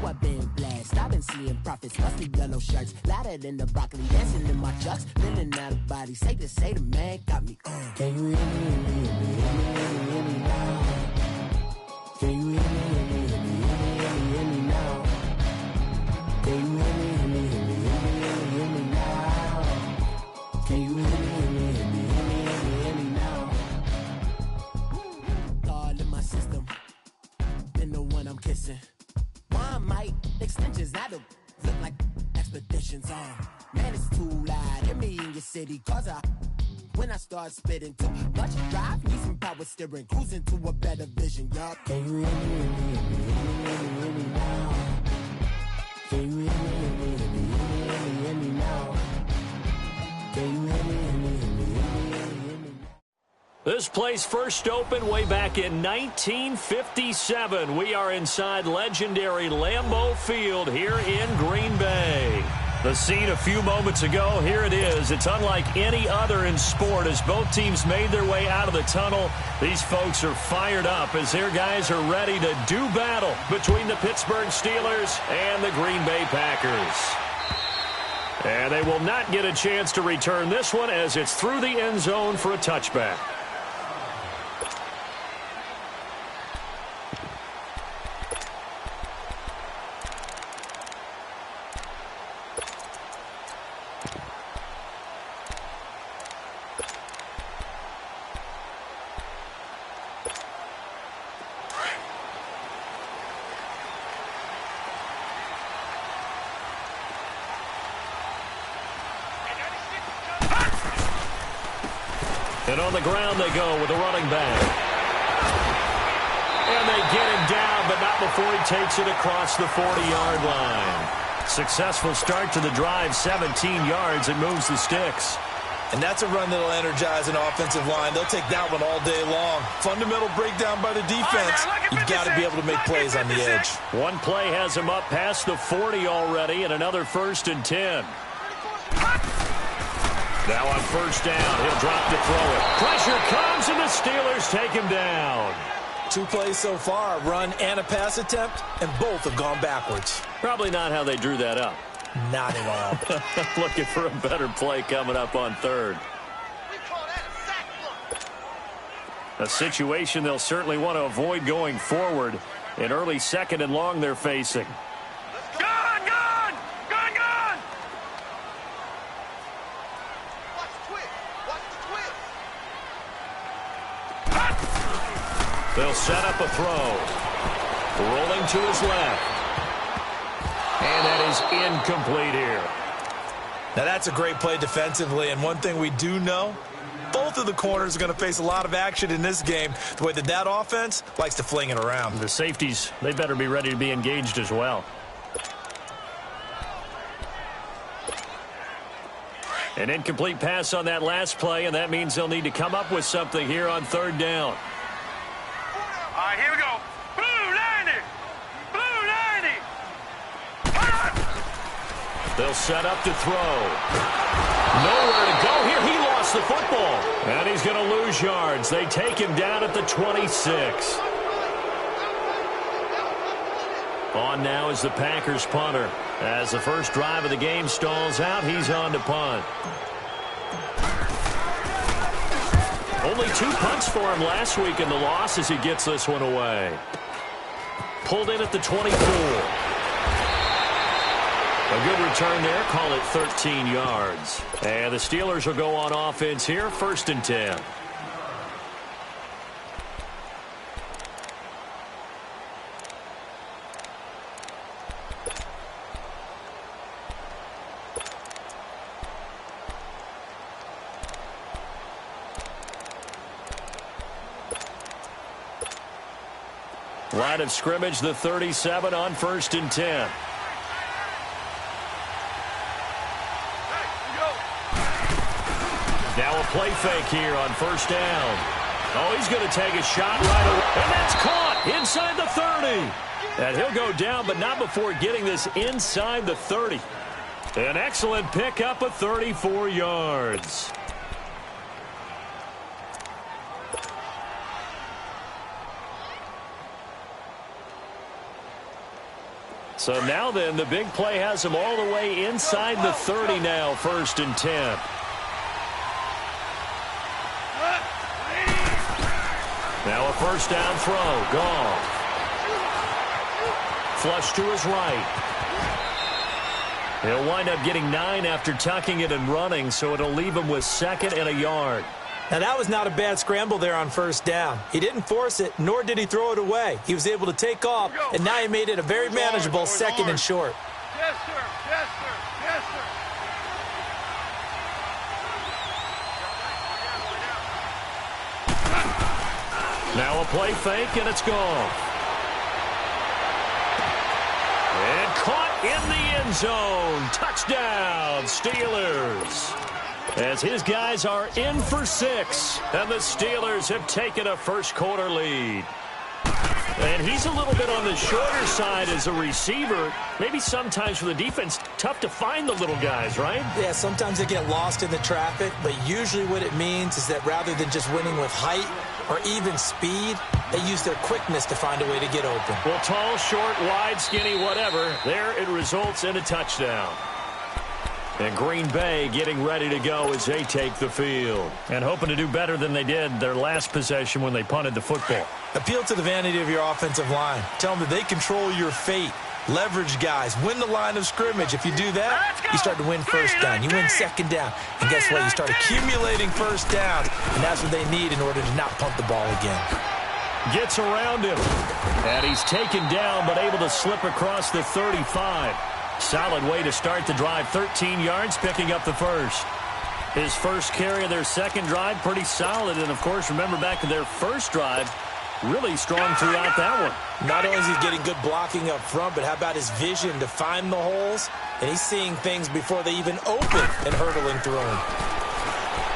I've been blessed. I've been seeing prophets, mostly yellow shirts, louder than the broccoli, dancing in my chucks, feeling out of body. Safe to say the man got me. Can you hear me, hear me, hear me, hear me, hear me now? Can you hear me, hear me, hear me, hear me, hear me, hear me now? Can you hear me, hear me, hear me, hear me, hear me, hear me now? Can you hear me, hear me, hear me, hear me, hear me, hear me now? God in my system, been the one I'm kissing. One might extensions, I don't look like expeditions on. Man, it's too loud. Hit me in your city, cause when I start spitting too much drive, need some power steering, cruising to a better vision, yup. Can you hear me, hear me, hear me, hear me, hear me now? Can you hear me, hear me, hear me, hear me, hear me now? Can you hear me, hear me, hear me, hear me, hear me now? This place first opened way back in 1957. We are inside legendary Lambeau Field here in Green Bay. The scene a few moments ago, here it is. It's unlike any other in sport as both teams made their way out of the tunnel. These folks are fired up as their guys are ready to do battle between the Pittsburgh Steelers and the Green Bay Packers. And they will not get a chance to return this one as it's through the end zone for a touchback. And on the ground they go with a running back. And they get him down, but not before he takes it across the 40-yard line. Successful start to the drive, 17 yards, and moves the sticks. And that's a run that'll energize an offensive line. They'll take that one all day long. Fundamental breakdown by the defense. You've got to be able to make plays on the edge. One play has him up past the 40 already, and another 1st and 10. Now on first down, he'll drop to throw it. Pressure comes, and the Steelers take him down. 2 plays so far, a run and a pass attempt, and both have gone backwards. Probably not how they drew that up. Not at all. Looking for a better play coming up on 3rd. A situation they'll certainly want to avoid going forward. An early 2nd and long they're facing. They'll set up a throw. Rolling to his left. And that is incomplete here. Now that's a great play defensively, and one thing we do know, both of the corners are going to face a lot of action in this game, the way that offense likes to fling it around. The safeties, they better be ready to be engaged as well. An incomplete pass on that last play, and that means they'll need to come up with something here on 3rd down. All right, here we go. Blue 90! Blue 90! They'll set up to throw. Nowhere to go here. He lost the football. And he's going to lose yards. They take him down at the 26. On now is the Packers punter. As the first drive of the game stalls out, he's on to punt. Only 2 punts for him last week in the loss as he gets this one away. Pulled in at the 24. A good return there. Call it 13 yards. And the Steelers will go on offense here. 1st and 10. Line of scrimmage, the 37 on 1st and 10. Now a play fake here on 1st down. Oh, he's going to take a shot right away. And that's caught inside the 30. And he'll go down, but not before getting this inside the 30. An excellent pickup of 34 yards. So now then, the big play has him all the way inside the 30 now, 1st and 10. Now a first down throw. Gone. Flush to his right. He'll wind up getting 9 after tucking it and running, so it'll leave him with 2nd and a yard. Now, that was not a bad scramble there on first down. He didn't force it, nor did he throw it away. He was able to take off, and now he made it a very manageable 2nd and short. Yes, sir. Yes, sir. Yes, sir. Now a play fake, and it's gone. And caught in the end zone. Touchdown, Steelers. As his guys are in for 6, and the Steelers have taken a first-quarter lead. And he's a little bit on the shorter side as a receiver. Maybe sometimes for the defense, tough to find the little guys, right? Yeah, sometimes they get lost in the traffic, but usually what it means is that rather than just winning with height or even speed, they use their quickness to find a way to get open. Well, tall, short, wide, skinny, whatever, there it results in a touchdown. And Green Bay getting ready to go as they take the field. And hoping to do better than they did their last possession when they punted the football. Appeal to the vanity of your offensive line. Tell them that they control your fate. Leverage guys. Win the line of scrimmage. If you do that, you start to win first down. You win 2nd down. And guess what? You start accumulating first downs. And that's what they need in order to not punt the ball again. Gets around him. And he's taken down but able to slip across the 35. Solid way to start the drive. 13 yards, picking up the first. His first carry of their second drive, pretty solid. And, of course, remember back to their first drive, really strong throughout that one. Not only is he getting good blocking up front, but how about his vision to find the holes? And he's seeing things before they even open and hurdling through them.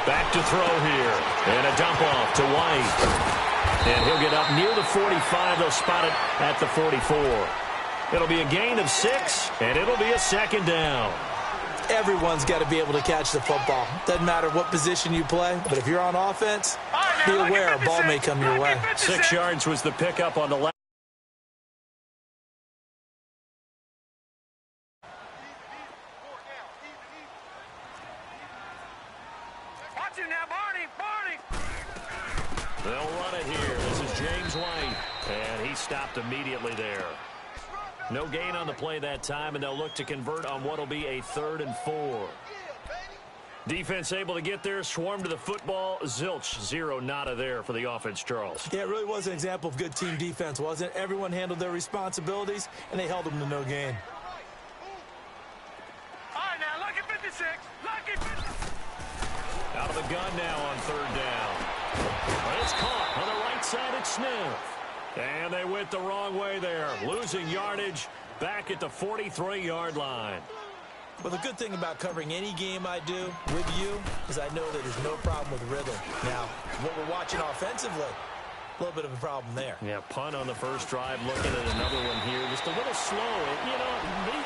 Back to throw here. And a dump off to White. And he'll get up near the 45. They'll spot it at the 44. It'll be a gain of 6, and it'll be a 2nd down. Everyone's got to be able to catch the football. Doesn't matter what position you play, but if you're on offense, be aware a ball may come your way. 6 yards was the pickup on the left. Watch it now, Barney. They'll run it here. This is James White, and he stopped immediately there. No gain on the play that time, and they'll look to convert on what will be a 3rd and 4. Defense able to get there, swarm to the football. Zilch, 0 nada there for the offense, Charles. Yeah, it really was an example of good team defense, wasn't it? Everyone handled their responsibilities, and they held them to no gain. All right, now, lucky 56. Lucky 56. Out of the gun now on 3rd down. But it's caught on the right side at Smith. And they went the wrong way there. Losing yardage back at the 43-yard line. Well, the good thing about covering any game I do with you is I know that there's no problem with rhythm. Now, what we're watching offensively, a little bit of a problem there. Yeah, punt on the first drive, looking at another one here. Just a little slow. You know,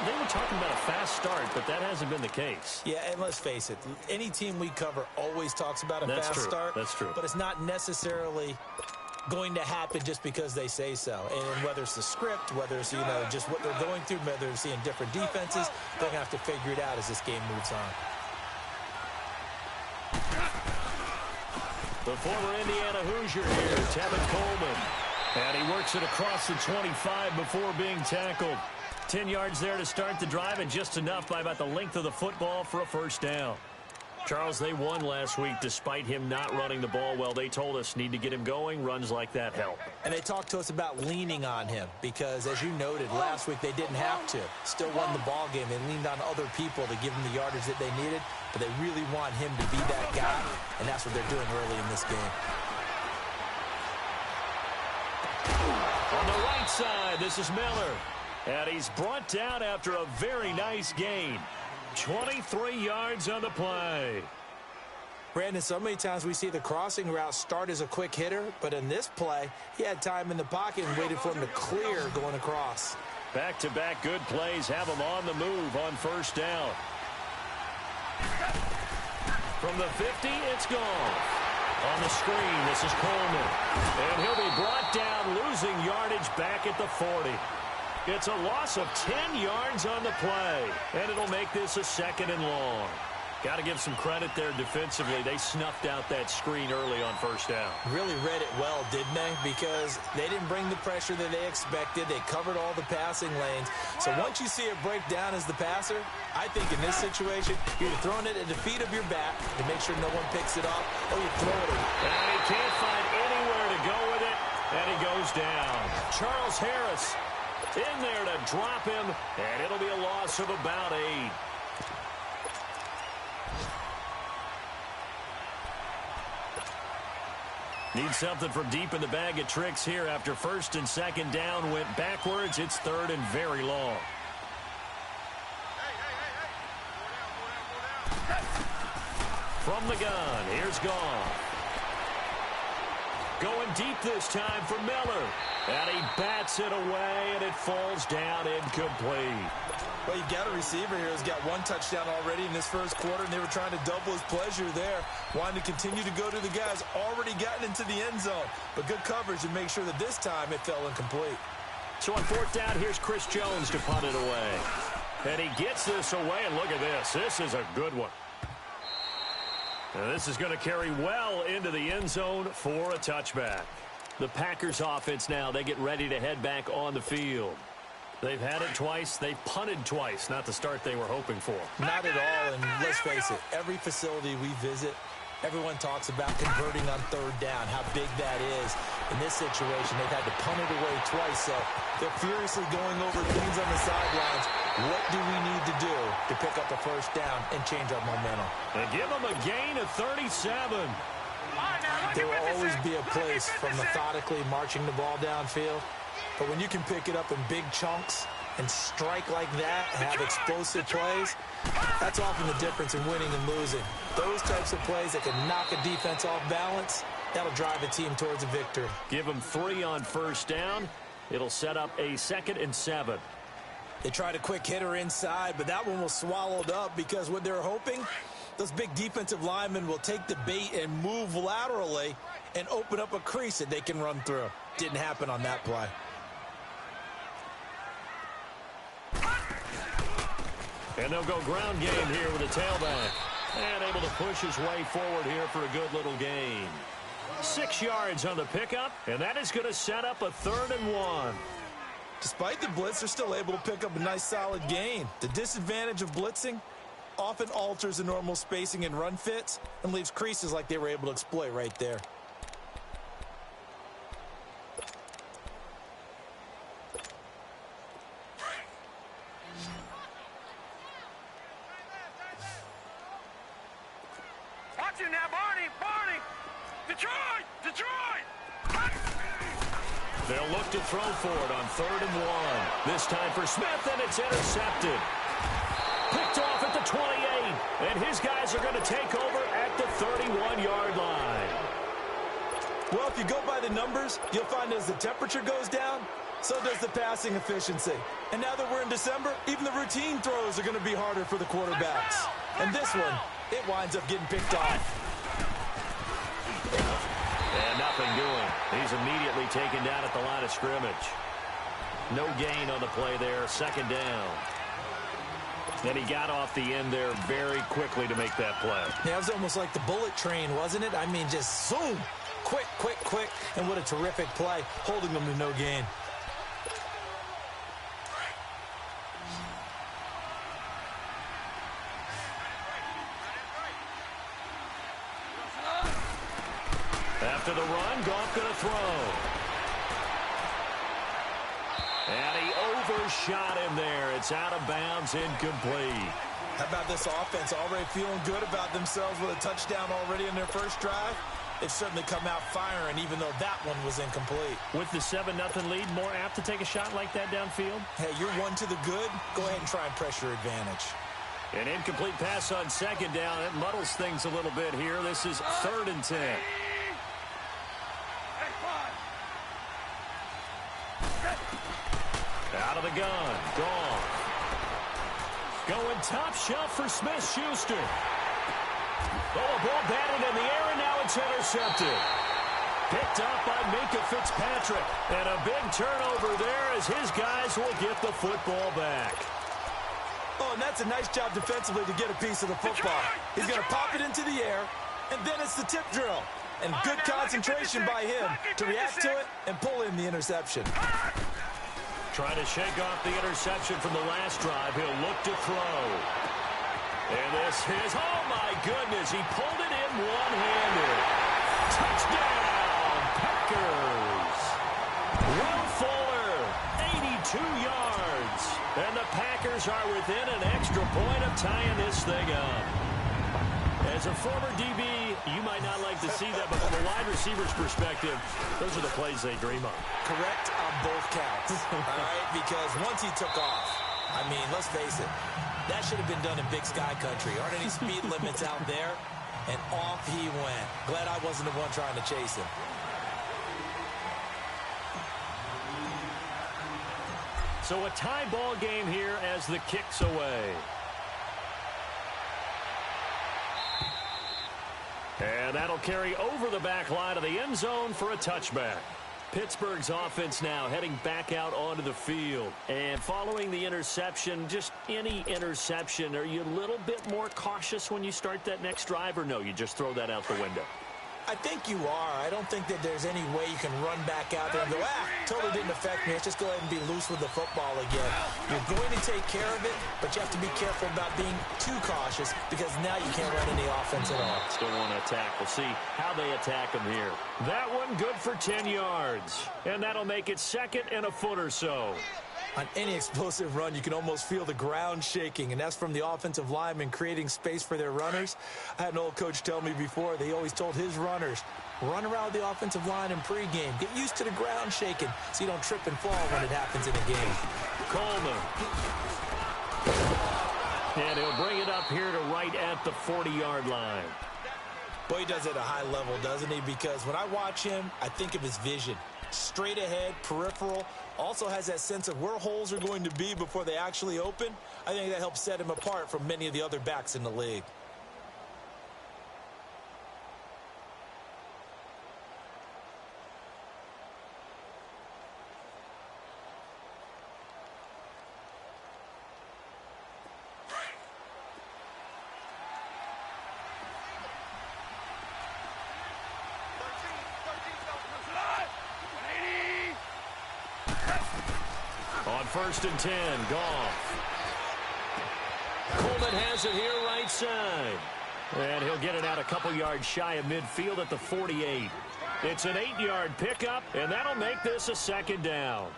they were talking about a fast start, but that hasn't been the case. Yeah, and let's face it, any team we cover always talks about a fast start. That's true. But it's not necessarily going to happen just because they say so. And whether it's the script, whether it's, just what they're going through, whether they're seeing different defenses, they're going to have to figure it out as this game moves on. The former Indiana Hoosier here, Tevin Coleman. And he works it across the 25 before being tackled. 10 yards there to start the drive, and just enough by about the length of the football for a first down. Charles, they won last week despite him not running the ball well. They told us need to get him going. Runs like that help. And they talked to us about leaning on him because, as you noted, last week they didn't have to. Still won the ball game. They leaned on other people to give them the yardage that they needed, but they really want him to be that guy, and that's what they're doing early in this game. On the right side, this is Miller. And he's brought down after a very nice gain. 23 yards on the play. Brandon, so many times we see the crossing route start as a quick hitter, but in this play, he had time in the pocket and waited for him to clear going across. Back-to-back good plays have him on the move on first down. From the 50, it's gone. On the screen, this is Coleman. And he'll be brought down, losing yardage back at the 40. It's a loss of 10 yards on the play, and it'll make this a 2nd and long. Got to give some credit there defensively. They snuffed out that screen early on 1st down. Really read it well, didn't they? Because they didn't bring the pressure that they expected. They covered all the passing lanes. So once you see it break down as the passer, I think in this situation, you're throwing it at the feet of your back to make sure no one picks it off, or you throw it away. And he can't find anywhere to go with it, and he goes down. Charles Harris in there to drop him, and it'll be a loss of about 8. Need something from deep in the bag of tricks here after 1st and 2nd down went backwards. It's 3rd and very long. From the gun, here's Goff. Going deep this time for Miller. And he bats it away, and it falls down incomplete. Well, you got a receiver here who's got 1 touchdown already in this 1st quarter, and they were trying to double his pleasure there, wanting to continue to go to the guys already gotten into the end zone. But good coverage to make sure that this time it fell incomplete. So on 4th down, here's Chris Jones to punt it away. And he gets this away, and look at this. This is a good one. And this is going to carry well into the end zone for a touchback. The Packers offense now, they get ready to head back on the field. They've had it twice. They've punted twice. Not the start they were hoping for. Not at all, and let's face it, every facility we visit, everyone talks about converting on 3rd down, how big that is. In this situation, they've had to punt it away twice, so they're furiously going over things on the sidelines. What do we need to do to pick up a 1st down and change our momentum? They give them a gain of 37. There will always be a place for methodically marching the ball downfield. But when you can pick it up in big chunks and strike like that, have explosive plays, that's often the difference in winning and losing. Those types of plays that can knock a defense off balance, that'll drive a team towards a victory. Give them 3 on 1st down. It'll set up a 2nd and 7. They tried a quick hitter inside, but that one was swallowed up because what they're hoping, those big defensive linemen will take the bait and move laterally and open up a crease that they can run through. Didn't happen on that play. And they'll go ground game here with a tailback. And able to push his way forward here for a good little gain. 6 yards on the pickup, and that is going to set up a 3rd and 1. Despite the blitz, they're still able to pick up a nice solid gain. The disadvantage of blitzing often alters the normal spacing and run fits and leaves creases like they were able to exploit right there. Watch it now, Barney! Detroit! They'll look to throw for it on 3rd and 1. This time for Smith, and it's intercepted. Picked off at the 28, and his guys are going to take over at the 31-yard line. Well, if you go by the numbers, you'll find as the temperature goes down, so does the passing efficiency. And now that we're in December, even the routine throws are going to be harder for the quarterbacks. And this one, it winds up getting picked off. And nothing doing. He's immediately taken down at the line of scrimmage. No gain on the play there, 2nd down. And he got off the end there very quickly to make that play. Yeah, it was almost like the bullet train, wasn't it? I mean, just zoom. Quick. And what a terrific play, holding them to no gain. After the run, Goff going to throw. And he overshot him there. It's out of bounds, incomplete. How about this offense already feeling good about themselves with a touchdown already in their first drive? They've certainly come out firing, even though that one was incomplete. With the 7-0 lead, more apt to take a shot like that downfield? Hey, you're one to the good. Go ahead and try and pressure advantage. An incomplete pass on 2nd down. It muddles things a little bit here. This is 3rd and 10. Out of the gun. Goff. Going top shelf for Smith-Schuster. Oh, a ball batted in the air, and now it's intercepted. Picked up by Minka Fitzpatrick. And a big turnover there as his guys will get the football back. Oh, and that's a nice job defensively to get a piece of the football. He's going to pop it into the air, and then it's the tip drill. And good concentration by him to react to it and pull in the interception. Trying to shake off the interception from the last drive. He'll look to throw. And this is, oh my goodness, he pulled it in one-handed. Touchdown, Packers. Will Fuller, 82 yards. And the Packers are within an extra point of tying this thing up. As a former DB, you might not like to see that, but from a wide receiver's perspective, those are the plays they dream of. Correct on both counts, all right? Because once he took off, I mean, let's face it, that should have been done in Big Sky Country. Aren't any speed limits out there? And off he went. Glad I wasn't the one trying to chase him. So a tie ball game here as the kick's away. And that'll carry over the back line of the end zone for a touchback. Pittsburgh's offense now heading back out onto the field. And following the interception, just any interception, are you a little bit more cautious when you start that next drive, or no, you just throw that out the window? I think you are. I don't think that there's any way you can run back out there and go, totally didn't affect me. Let's just go ahead and be loose with the football again. You're going to take care of it, but you have to be careful about being too cautious because now you can't run any offense at all. Still want to attack. We'll see how they attack them here. That one good for 10 yards. And that'll make it second and a foot or so. On any explosive run, you can almost feel the ground shaking, and that's from the offensive linemen creating space for their runners. I had an old coach tell me before, they always told his runners, run around the offensive line in pregame. Get used to the ground shaking so you don't trip and fall when it happens in a game. Coleman. And he'll bring it up here to right at the 40-yard line. Boy, he does it at a high level, doesn't he? Because when I watch him, I think of his vision. Straight ahead, peripheral, also has that sense of where holes are going to be before they actually open. I think that helps set him apart from many of the other backs in the league. First and 10, Goff. Coleman has it here right side. And he'll get it out a couple yards shy of midfield at the 48. It's an 8-yard pickup, and that'll make this a second down.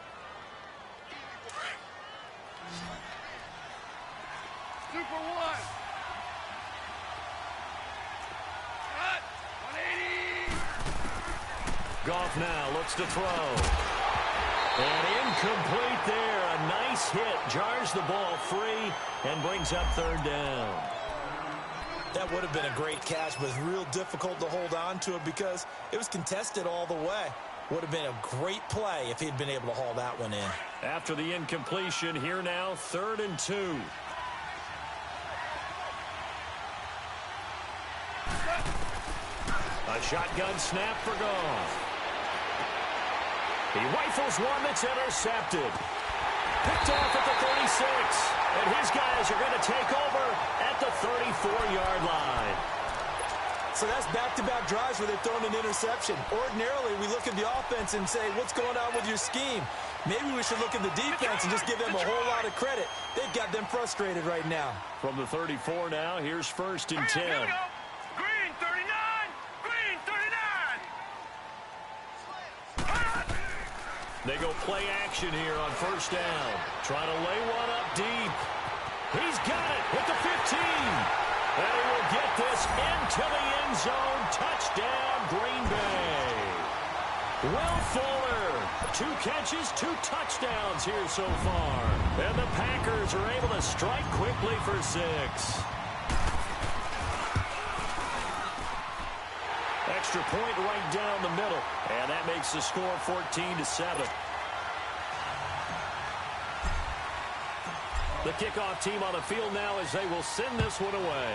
Super one. Cut. 180. Goff now looks to throw. And incomplete there. A nice hit. Jars the ball free and brings up third down. That would have been a great catch, but it's real difficult to hold on to it because it was contested all the way. Would have been a great play if he'd been able to haul that one in. After the incompletion, here now, 3rd and 2. A shotgun snap for Goff. He rifles one that's intercepted. Picked off at the 36. And his guys are going to take over at the 34-yard line. So that's back-to-back drives where they're throwing an interception. Ordinarily, we look at the offense and say, what's going on with your scheme? Maybe we should look at the defense and just give them a whole lot of credit. They've got them frustrated right now. From the 34 now, here's 1st and 10. Here we go. Green 39. Green 39. They go play action here on 1st down. Trying to lay one up deep. He's got it at the 15. And he will get this into the end zone. Touchdown, Green Bay. Will Fuller, 2 catches, 2 touchdowns here so far. And the Packers are able to strike quickly for 6. Extra point right down the middle. And that makes the score 14-7. The kickoff team on the field now as they will send this one away.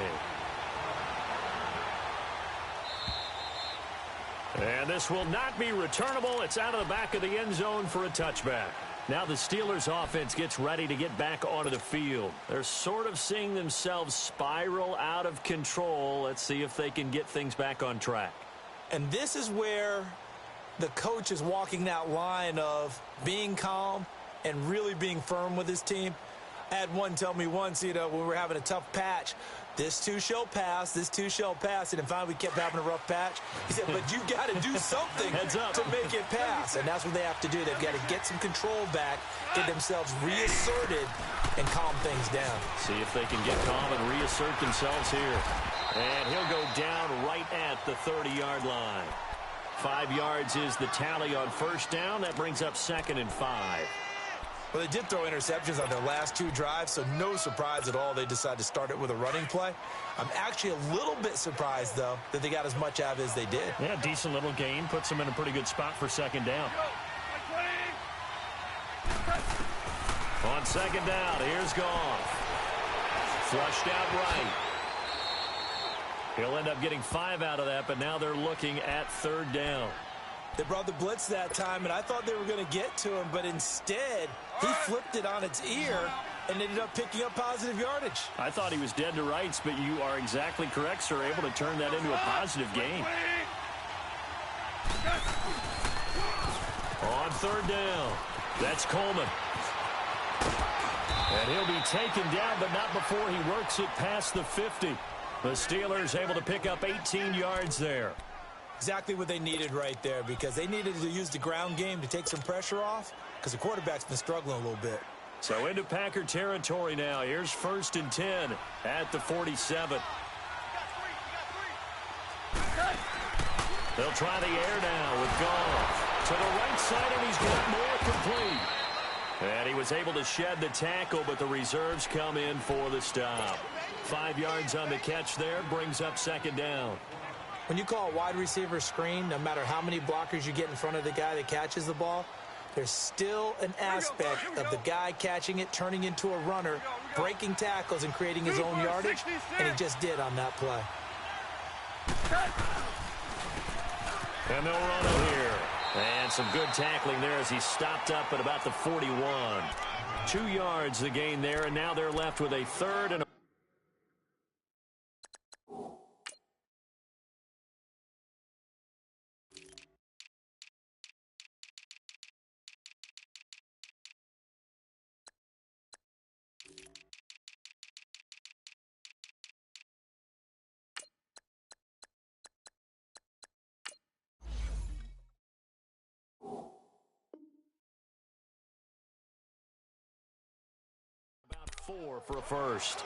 And this will not be returnable. It's out of the back of the end zone for a touchback. Now the Steelers offense gets ready to get back onto the field. They're sort of seeing themselves spiral out of control. Let's see if they can get things back on track. And this is where the coach is walking that line of being calm and really being firm with his team. I had one tell me once, when we were having a tough patch, this too shall pass, this too shall pass. And finally we kept having a rough patch. He said, but you got to do something to make it pass. And that's what they have to do. They've got to get some control back, get themselves reasserted, and calm things down. See if they can get calm and reassert themselves here. And he'll go down right at the 30-yard line. 5 yards is the tally on first down. That brings up 2nd and 5. Well, they did throw interceptions on their last 2 drives, so no surprise at all they decided to start it with a running play. I'm actually a little bit surprised, though, that they got as much out of it as they did. Yeah, decent little gain. Puts them in a pretty good spot for 2nd down. On 2nd down, here's Goff. Flushed out right. He'll end up getting 5 out of that, but now they're looking at 3rd down. They brought the blitz that time, and I thought they were going to get to him, but instead he flipped it on its ear and ended up picking up positive yardage. I thought he was dead to rights, but you are exactly correct, sir, able to turn that into a positive gain. On 3rd down, that's Coleman. And he'll be taken down, but not before he works it past the 50. The Steelers able to pick up 18 yards there. Exactly what they needed right there, because they needed to use the ground game to take some pressure off, because the quarterback's been struggling a little bit. So into Packer territory now. Here's 1st and 10 at the 47. They'll try the air now with Goff. To the right side, and he's got more complete. And he was able to shed the tackle, but the reserves come in for the stop. 5 yards on the catch there, brings up 2nd down. When you call a wide receiver screen, no matter how many blockers you get in front of the guy that catches the ball, there's still an aspect of the guy catching it, turning into a runner, breaking tackles and creating his own yardage, and he just did on that play. And they'll run it here. And some good tackling there as he stopped up at about the 41. 2 yards the gain there, and now they're left with a 3rd and a about 4 for a first.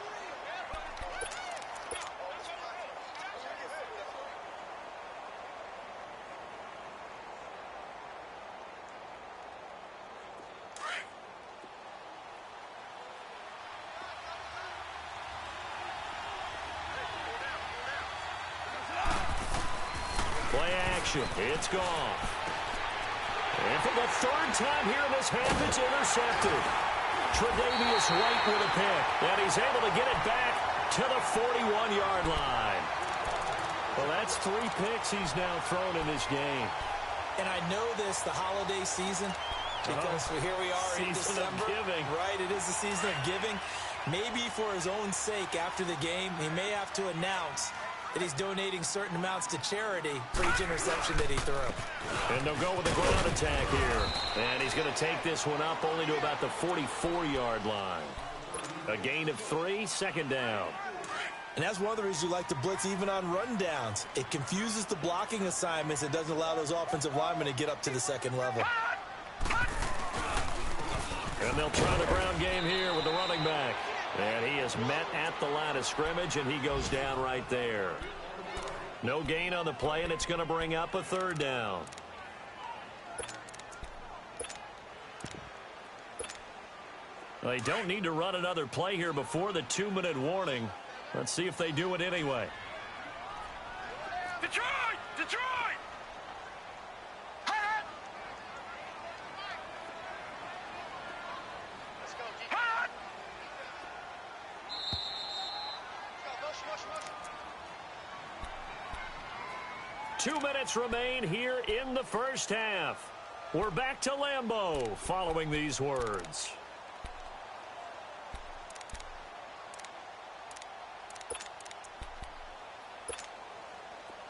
Play action. It's gone. And for the 3rd time here in this half, it's intercepted. Tre'Davious White with a pick. And he's able to get it back to the 41-yard line. Well, that's 3 picks he's now thrown in this game. And I know this, the holiday season, because here we are in December. Giving. Right, it is the season of giving. Maybe for his own sake after the game, he may have to announce that he's donating certain amounts to charity for each interception that he threw. And they'll go with the ground attack here. And he's going to take this one up only to about the 44-yard line. A gain of 3, 2nd down. And that's one of the reasons you like to blitz even on rundowns. It confuses the blocking assignments. It doesn't allow those offensive linemen to get up to the 2nd level. And they'll try the ground game here with the running back. And he is met at the line of scrimmage, and he goes down right there. No gain on the play, and it's going to bring up a 3rd down. Well, they don't need to run another play here before the 2-minute warning. Let's see if they do it anyway. Detroit! Detroit! 2 minutes remain here in the first half. We're back to Lambeau following these words.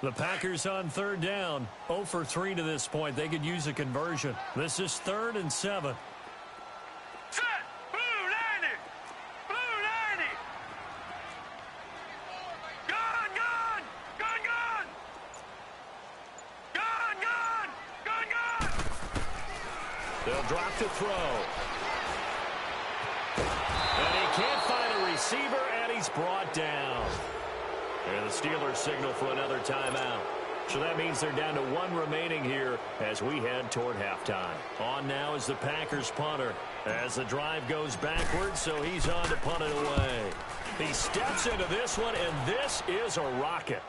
The Packers on third down. 0 for 3 to this point. They could use a conversion. This is 3rd and 7. Set! Blue 90! Blue 90! Gun! Gun! Gun! Gun! Gun! Gun! Gun! Gun! They'll drop to throw. And he can't find a receiver, and he's brought down. And the Steelers signal for another timeout. So that means they're down to 1 remaining here as we head toward halftime. On now is the Packers punter as the drive goes backwards, so he's on to punt it away. He steps into this one, and this is a rocket.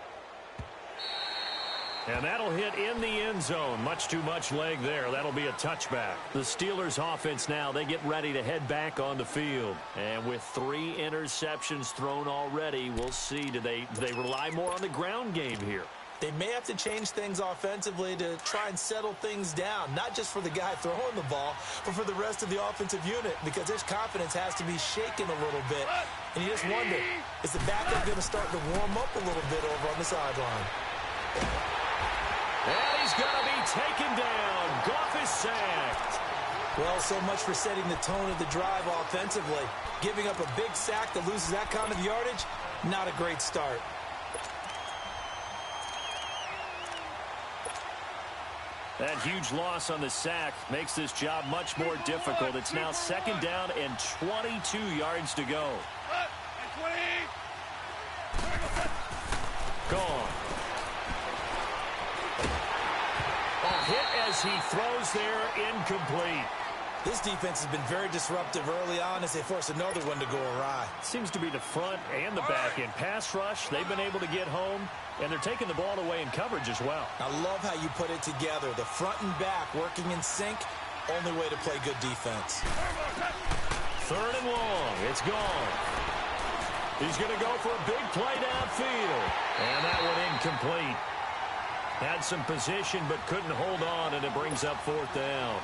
And that'll hit in the end zone. Much too much leg there. That'll be a touchback. The Steelers offense now, they get ready to head back on the field. And with 3 interceptions thrown already, we'll see. Do they rely more on the ground game here? They may have to change things offensively to try and settle things down, not just for the guy throwing the ball, but for the rest of the offensive unit, because his confidence has to be shaken a little bit. And you just wonder, is the backup going to start to warm up a little bit over on the sideline? And he's going to be taken down. Goff is sacked. Well, so much for setting the tone of the drive offensively. Giving up a big sack that loses that kind of yardage, not a great start. That huge loss on the sack makes this job much more difficult. It's now 2nd down and 22 yards to go. Gone. A hit as he throws there, incomplete. This defense has been very disruptive early on as they force another one to go awry. Seems to be the front and the back end. Pass rush, they've been able to get home, and they're taking the ball away in coverage as well. I love how you put it together. The front and back working in sync, only way to play good defense. 3rd and long, it's gone. He's going to go for a big play downfield, and that one incomplete. Had some position but couldn't hold on, and it brings up 4th down.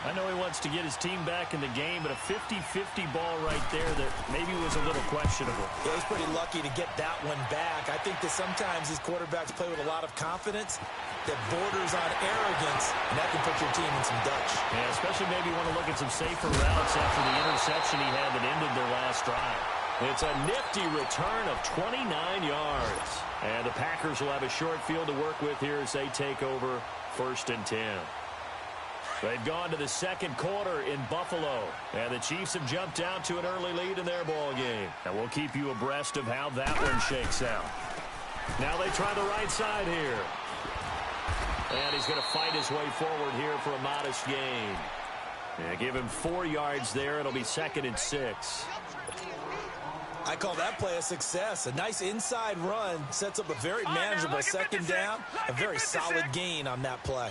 I know he wants to get his team back in the game, but a 50-50 ball right there that maybe was a little questionable. Yeah, he's pretty lucky to get that one back. I think that sometimes these quarterbacks play with a lot of confidence that borders on arrogance, and that can put your team in some Dutch. Yeah, especially maybe want to look at some safer routes after the interception he had that ended their last drive. It's a nifty return of 29 yards. And the Packers will have a short field to work with here as they take over 1st and 10. They've gone to the 2nd quarter in Buffalo, and the Chiefs have jumped out to an early lead in their ball game. And we'll keep you abreast of how that one shakes out. Now they try the right side here. And he's going to fight his way forward here for a modest gain. Yeah, give him 4 yards there. It'll be 2nd and 6. I call that play a success. A nice inside run sets up a very manageable 2nd down. A very solid gain on that play.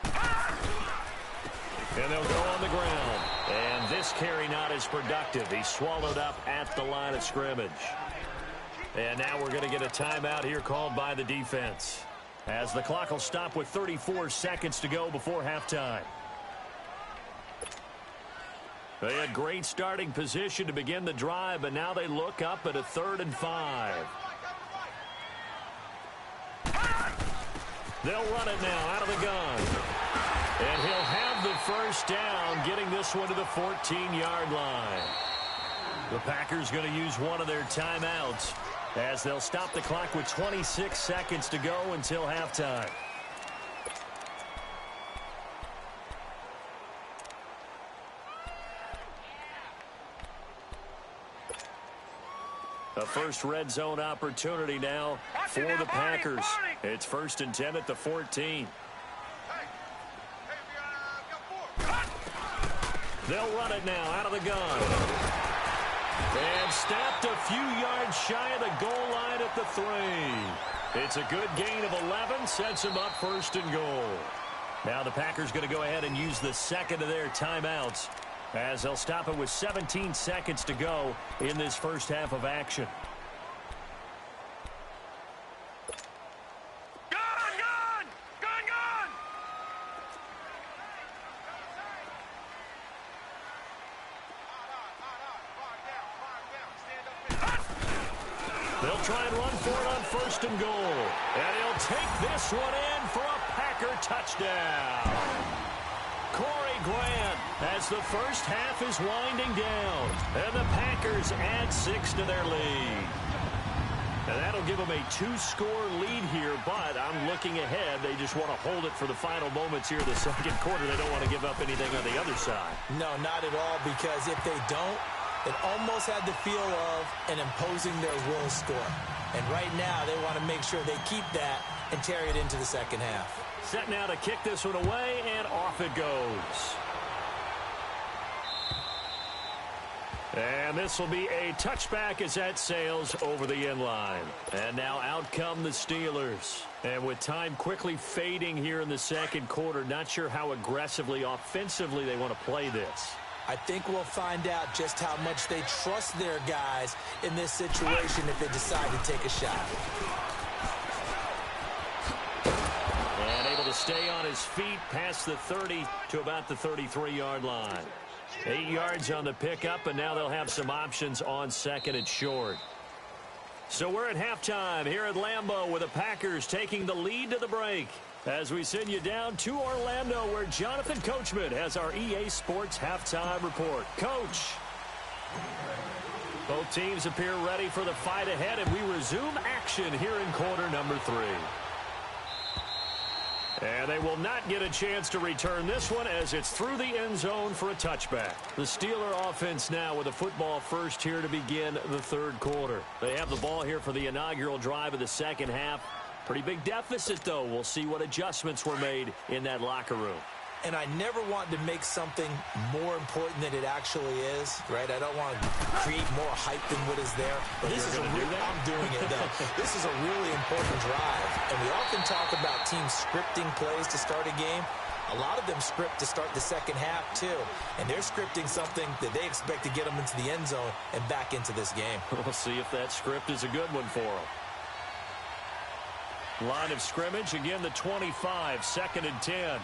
And they'll go on the ground. And this carry not as productive. He's swallowed up at the line of scrimmage. And now we're going to get a timeout here called by the defense, as the clock will stop with 34 seconds to go before halftime. They had great starting position to begin the drive, but now they look up at a 3rd and 5. They'll run it now out of the gun. And he'll have the 1st down, getting this one to the 14-yard line. The Packers going to use one of their timeouts as they'll stop the clock with 26 seconds to go until halftime. A first red zone opportunity now for the Packers. It's 1st and 10 at the 14. They'll run it now out of the gun. And snapped a few yards shy of the goal line at the 3. It's a good gain of 11, sets them up 1st and goal. Now the Packers going to go ahead and use the 2nd of their timeouts, as they'll stop it with 17 seconds to go in this first half of action. They'll try and run for it on 1st and goal. And he'll take this one in for a Packer touchdown. Corey Grant as the first half is winding down. And the Packers add 6 to their lead. And that'll give them a 2-score lead here, but I'm looking ahead. They just want to hold it for the final moments here in the second quarter. They don't want to give up anything on the other side. No, not at all, because if they don't, it almost had the feel of an imposing their will score. And right now, they want to make sure they keep that and carry it into the second half. Set now to kick this one away, and off it goes. And this will be a touchback as that sails over the end line. And now out come the Steelers. And with time quickly fading here in the second quarter, not sure how aggressively, offensively they want to play this. I think we'll find out just how much they trust their guys in this situation if they decide to take a shot. And able to stay on his feet past the 30 to about the 33-yard line. 8 yards on the pickup, and now they'll have some options on 2nd and short. So we're at halftime here at Lambeau with the Packers taking the lead to the break as we send you down to Orlando where Jonathan Coachman has our EA Sports halftime report. Coach. Both teams appear ready for the fight ahead, and we resume action here in quarter number 3. And they will not get a chance to return this one as it's through the end zone for a touchback. The Steeler offense now with a football first here to begin the third quarter. They have the ball here for the inaugural drive of the second half. Pretty big deficit, though. We'll see what adjustments were made in that locker room. And I never want to make something more important than it actually is, right? I don't want to create more hype than what is there. But this is I'm doing it, though. This is a really important drive. And we often talk about teams scripting plays to start a game. A lot of them script to start the second half, too. And they're scripting something that they expect to get them into the end zone and back into this game. We'll see if that script is a good one for them. Line of scrimmage, again, the 25, 2nd and 10.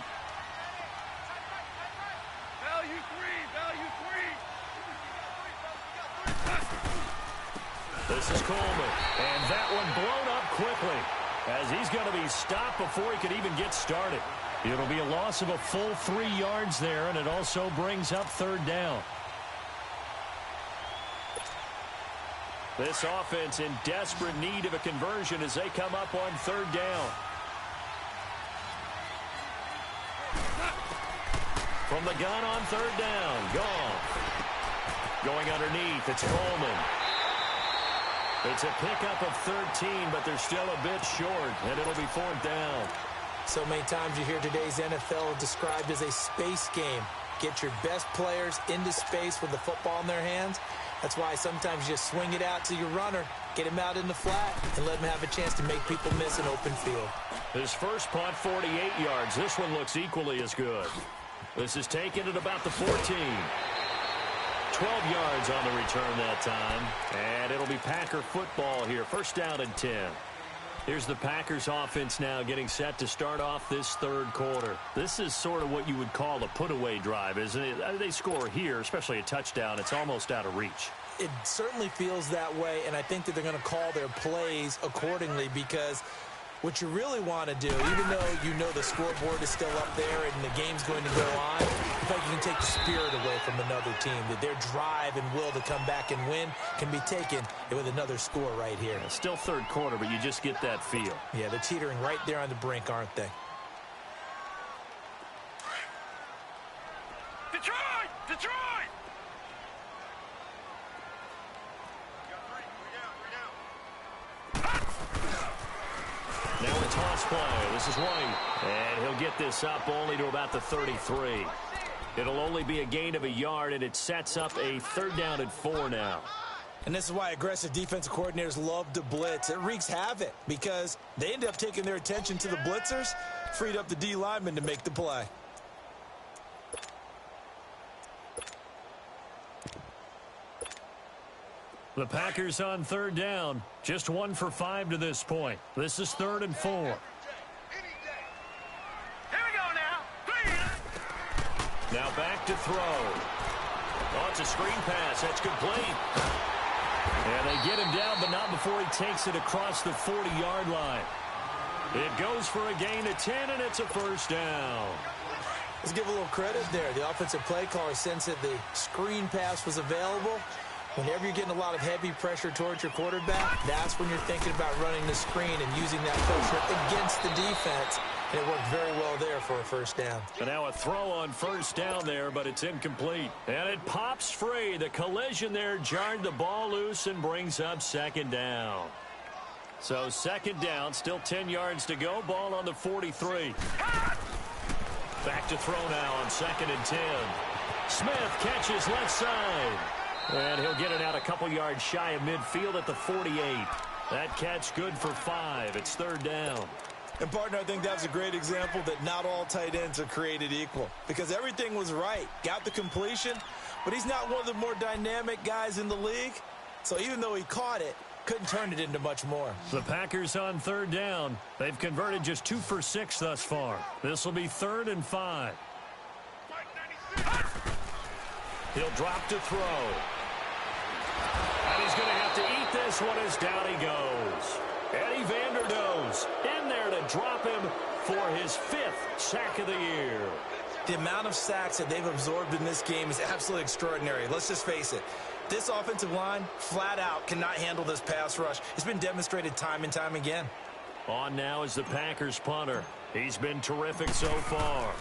This is Coleman, and that one blown up quickly as he's going to be stopped before he could even get started. It'll be a loss of a full 3 yards there, and it also brings up 3rd down. This offense in desperate need of a conversion as they come up on 3rd down. From the gun on 3rd down, gone. Going underneath, it's Coleman. It's a pickup of 13, but they're still a bit short, and it'll be 4th down. So many times you hear today's NFL described as a space game. Get your best players into space with the football in their hands. That's why sometimes you just swing it out to your runner, get him out in the flat, and let him have a chance to make people miss an open field. His first punt, 48 yards. This one looks equally as good. This is taken at about the 14. 12 yards on the return that time. And it'll be Packer football here. 1st down and 10. Here's the Packers offense now getting set to start off this third quarter. This is sort of what you would call a put-away drive, isn't it? They score here, especially a touchdown. It's almost out of reach. It certainly feels that way, and I think that they're going to call their plays accordingly because what you really want to do, even though you know the scoreboard is still up there and the game's going to go on, in fact, you can take the spirit away from another team, that their drive and will to come back and win can be taken with another score right here. It's still third quarter, but you just get that feel. Yeah, they're teetering right there on the brink, aren't they? Detroit! Detroit! Now a toss play. This is White. And he'll get this up only to about the 33. It'll only be a gain of a yard, and it sets up a 3rd down and 4 now. And this is why aggressive defensive coordinators love to blitz. It wreaks havoc because they end up taking their attention to the blitzers, freed up the D lineman to make the play. The Packers on 3rd down. Just 1 for 5 to this point. This is 3rd and 4. Here we go now. Now back to throw. Oh, it's a screen pass. That's complete. And they get him down, but not before he takes it across the 40-yard line. It goes for a gain of 10, and it's a first down. Let's give a little credit there. The offensive play caller sensed that the screen pass was available. Whenever you're getting a lot of heavy pressure towards your quarterback, that's when you're thinking about running the screen and using that pressure against the defense. And it worked very well there for a first down. And now a throw on first down there, but it's incomplete. And it pops free. The collision there jarred the ball loose and brings up second down. So second down, still 10 yards to go. Ball on the 43. Back to throw now on 2nd and 10. Smith catches left side. And he'll get it out a couple yards shy of midfield at the 48. That catch good for 5. It's 3rd down. And, partner, I think that's a great example that not all tight ends are created equal. Because everything was right. Got the completion, but he's not one of the more dynamic guys in the league. So even though he caught it, couldn't turn it into much more. The Packers on 3rd down. They've converted just 2 for 6 thus far. This will be 3rd and 5. He'll drop to throw. And he's going to have to eat this one as down he goes. Eddie Vanderdoes in there to drop him for his 5th sack of the year. The amount of sacks that they've absorbed in this game is absolutely extraordinary. Let's just face it. This offensive line, flat out, cannot handle this pass rush. It's been demonstrated time and time again. On now is the Packers punter. He's been terrific so far.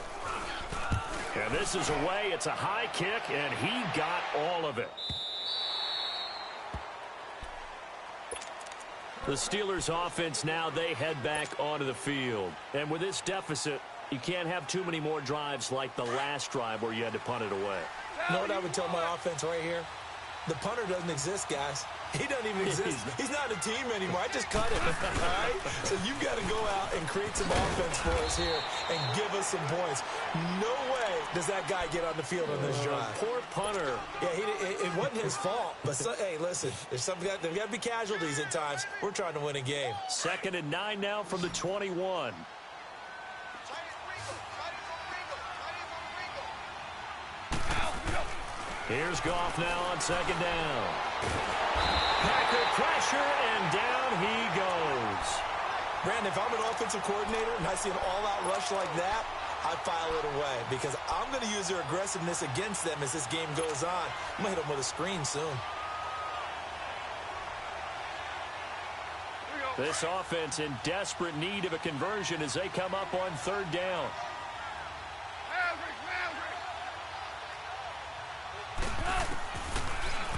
And this is away. It's a high kick, and he got all of it. The Steelers offense now, they head back onto the field. And with this deficit, you can't have too many more drives like the last drive where you had to punt it away. You know what I would tell my offense right here? The punter doesn't exist, guys. He doesn't even exist. He's not a team anymore. I just cut him, all right? So you've got to go out and create some offense for us here and give us some points. No way does that guy get on the field on this drive. Poor punter. Yeah, it wasn't his fault. But, hey, listen, there's got to be casualties at times. We're trying to win a game. 2nd and 9 now from the 21. Here's Goff now on 2nd down. Packer pressure, and down he goes. Brandon, if I'm an offensive coordinator and I see an all-out rush like that, I file it away because I'm going to use their aggressiveness against them as this game goes on. I'm going to hit them with a screen soon. This offense in desperate need of a conversion as they come up on 3rd down.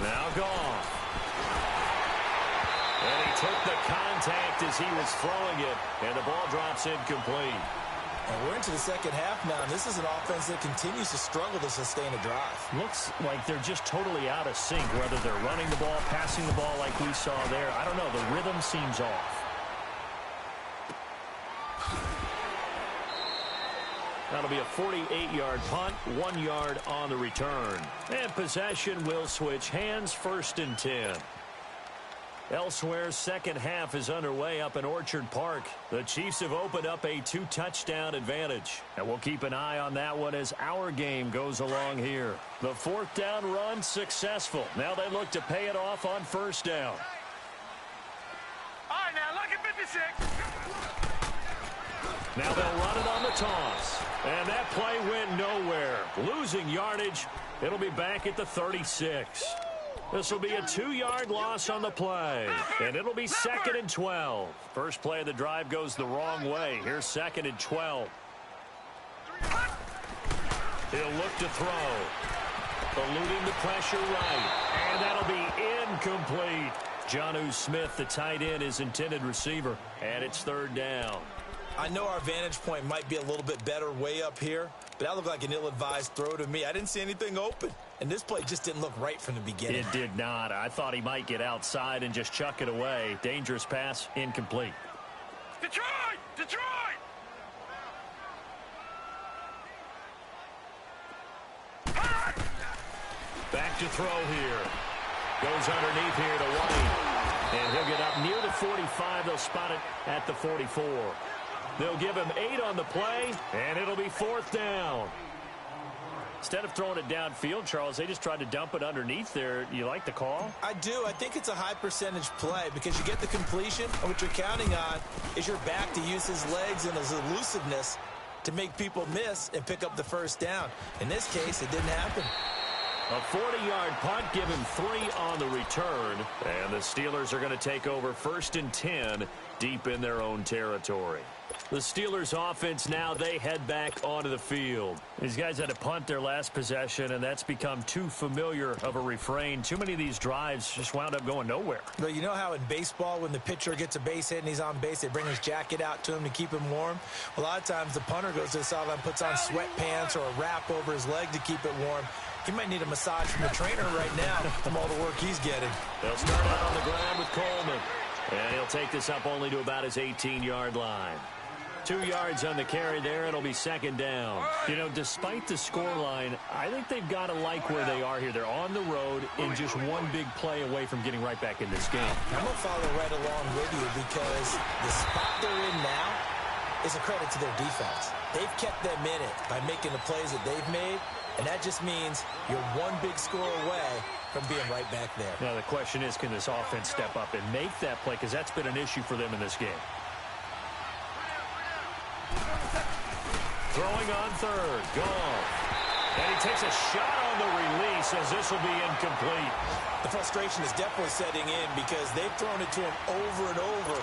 Now Goff. And he took the contact as he was throwing it, and the ball drops incomplete. And we're into the second half now, and this is an offense that continues to struggle to sustain a drive. Looks like they're just totally out of sync, whether they're running the ball, passing the ball like we saw there. I don't know. The rhythm seems off. That'll be a 48-yard punt, 1 yard on the return. And possession will switch hands, 1st and 10. Elsewhere, second half is underway up in Orchard Park. The Chiefs have opened up a 2-touchdown advantage. And we'll keep an eye on that one as our game goes along here. The 4th down run successful. Now they look to pay it off on 1st down. All right, now look at 56. Now they'll run it on the toss. And that play went nowhere. Losing yardage. It'll be back at the 36. This will be a 2-yard loss on the play. And it'll be 2nd and 12. First play of the drive goes the wrong way. Here's 2nd and 12. He'll look to throw. Eluding the pressure right. And that'll be incomplete. Jonnu Smith, the tight end, is intended receiver. And it's 3rd down. I know our vantage point might be a little bit better way up here, but that looked like an ill-advised throw to me. I didn't see anything open, and this play just didn't look right from the beginning. It did not. I thought he might get outside and just chuck it away. Dangerous pass, incomplete. Detroit! Detroit! Back to throw here. Goes underneath here to White. And he'll get up near the 45. They'll spot it at the 44. They'll give him 8 on the play, and it'll be 4th down. Instead of throwing it downfield, Charles, they just tried to dump it underneath there. You like the call? I do. I think it's a high percentage play because you get the completion, and what you're counting on is your back to use his legs and his elusiveness to make people miss and pick up the first down. In this case, it didn't happen. A 40-yard punt, give him 3 on the return. And the Steelers are going to take over 1st and 10 deep in their own territory. The Steelers offense now, they head back onto the field. These guys had to punt their last possession, and that's become too familiar of a refrain. Too many of these drives just wound up going nowhere. But you know how in baseball, when the pitcher gets a base hit and he's on base, they bring his jacket out to him to keep him warm? A lot of times the punter goes to the sideline, puts on sweatpants or a wrap over his leg to keep it warm. He might need a massage from the trainer right now from all the work he's getting. They'll start out on the ground with Coleman. And he'll take this up only to about his 18-yard line. 2 yards on the carry there. It'll be 2nd down. You know, despite the scoreline, I think they've got to like where they are here. They're on the road and just one big play away from getting right back in this game. I'm going to follow right along with you because the spot they're in now is a credit to their defense. They've kept them in it by making the plays that they've made, and that just means you're one big score away from being right back there. Now, the question is, can this offense step up and make that play? Because that's been an issue for them in this game. Throwing on 3rd. Gone. And he takes a shot on the release as this will be incomplete. The frustration is definitely setting in because they've thrown it to him over and over,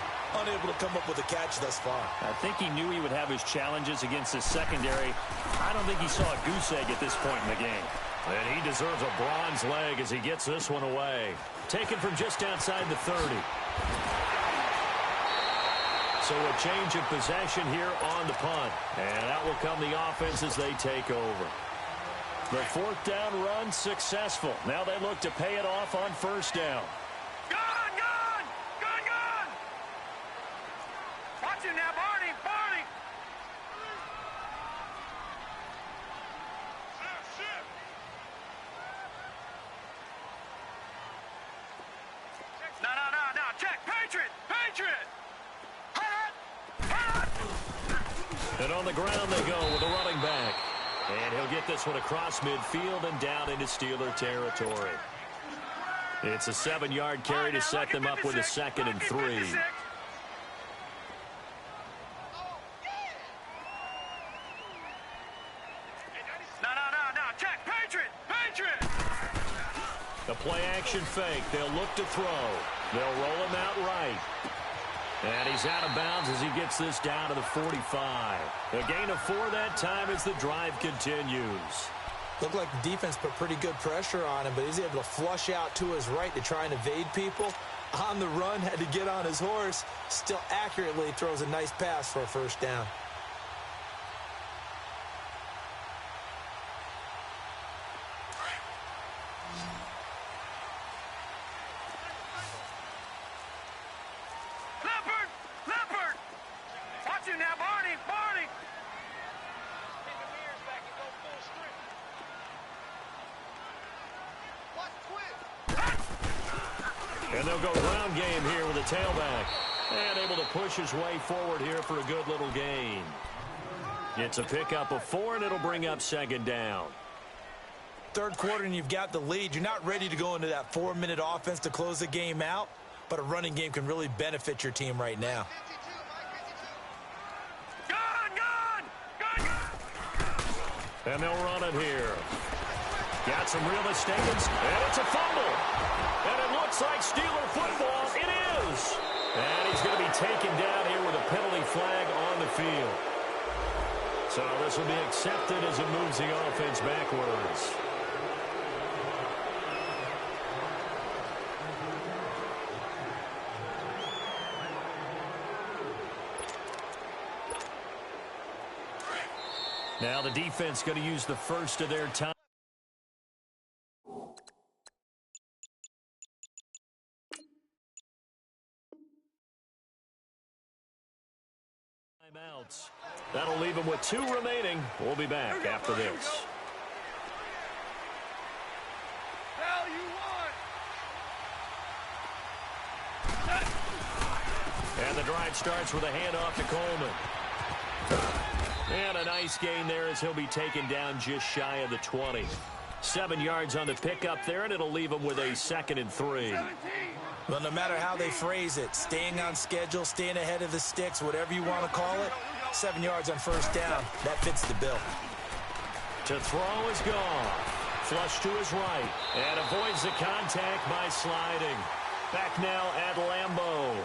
unable to come up with a catch thus far. I think he knew he would have his challenges against his secondary. I don't think he saw a goose egg at this point in the game. And he deserves a bronze leg as he gets this one away. Taken from just outside the 30. So a change of possession here on the punt. And out will come the offense as they take over. The 4th down run successful. Now they look to pay it off on 1st down. Gone, gone! Gone, gone! Watch him now, Barney! Barney! No. Check! Patriot! Patriot! And on the ground they go with a running back. And he'll get this one across midfield and down into Steeler territory. It's a 7-yard carry to set them up with a 2nd and 3. No. Check! Patriot! Patriot! The play-action fake. They'll look to throw. They'll roll him out right. And he's out of bounds as he gets this down to the 45. A gain of 4 that time as the drive continues. Looked like the defense put pretty good pressure on him, but he's able to flush out to his right to try and evade people. On the run, had to get on his horse. Still accurately throws a nice pass for a 1st down. Leopard! Watch him now, Barney! Barney! And they'll go ground game here with a tailback. And able to push his way forward here for a good little gain. It's a pickup of 4, and it'll bring up 2nd down. 3rd quarter, and you've got the lead. You're not ready to go into that 4-minute offense to close the game out, but a running game can really benefit your team right now. Gone! And they'll run it here. Got some real estate, and it's a fumble. And it looks like Steeler football. It is. And he's going to be taken down here with a penalty flag on the field. So this will be accepted as it moves the offense backwards. Now the defense going to use the first of their time. Timeouts. That'll leave them with 2 remaining. We'll be back after this. Hell you want! And the drive starts with a handoff to Coleman. And a nice gain there as he'll be taken down just shy of the 20. 7 yards on the pickup there, and it'll leave him with a 2nd and 3. Well, no matter how they phrase it, staying on schedule, staying ahead of the sticks, whatever you want to call it, 7 yards on first down, that fits the bill. To throw is gone. Flush to his right, and avoids the contact by sliding. Back now at Lambeau.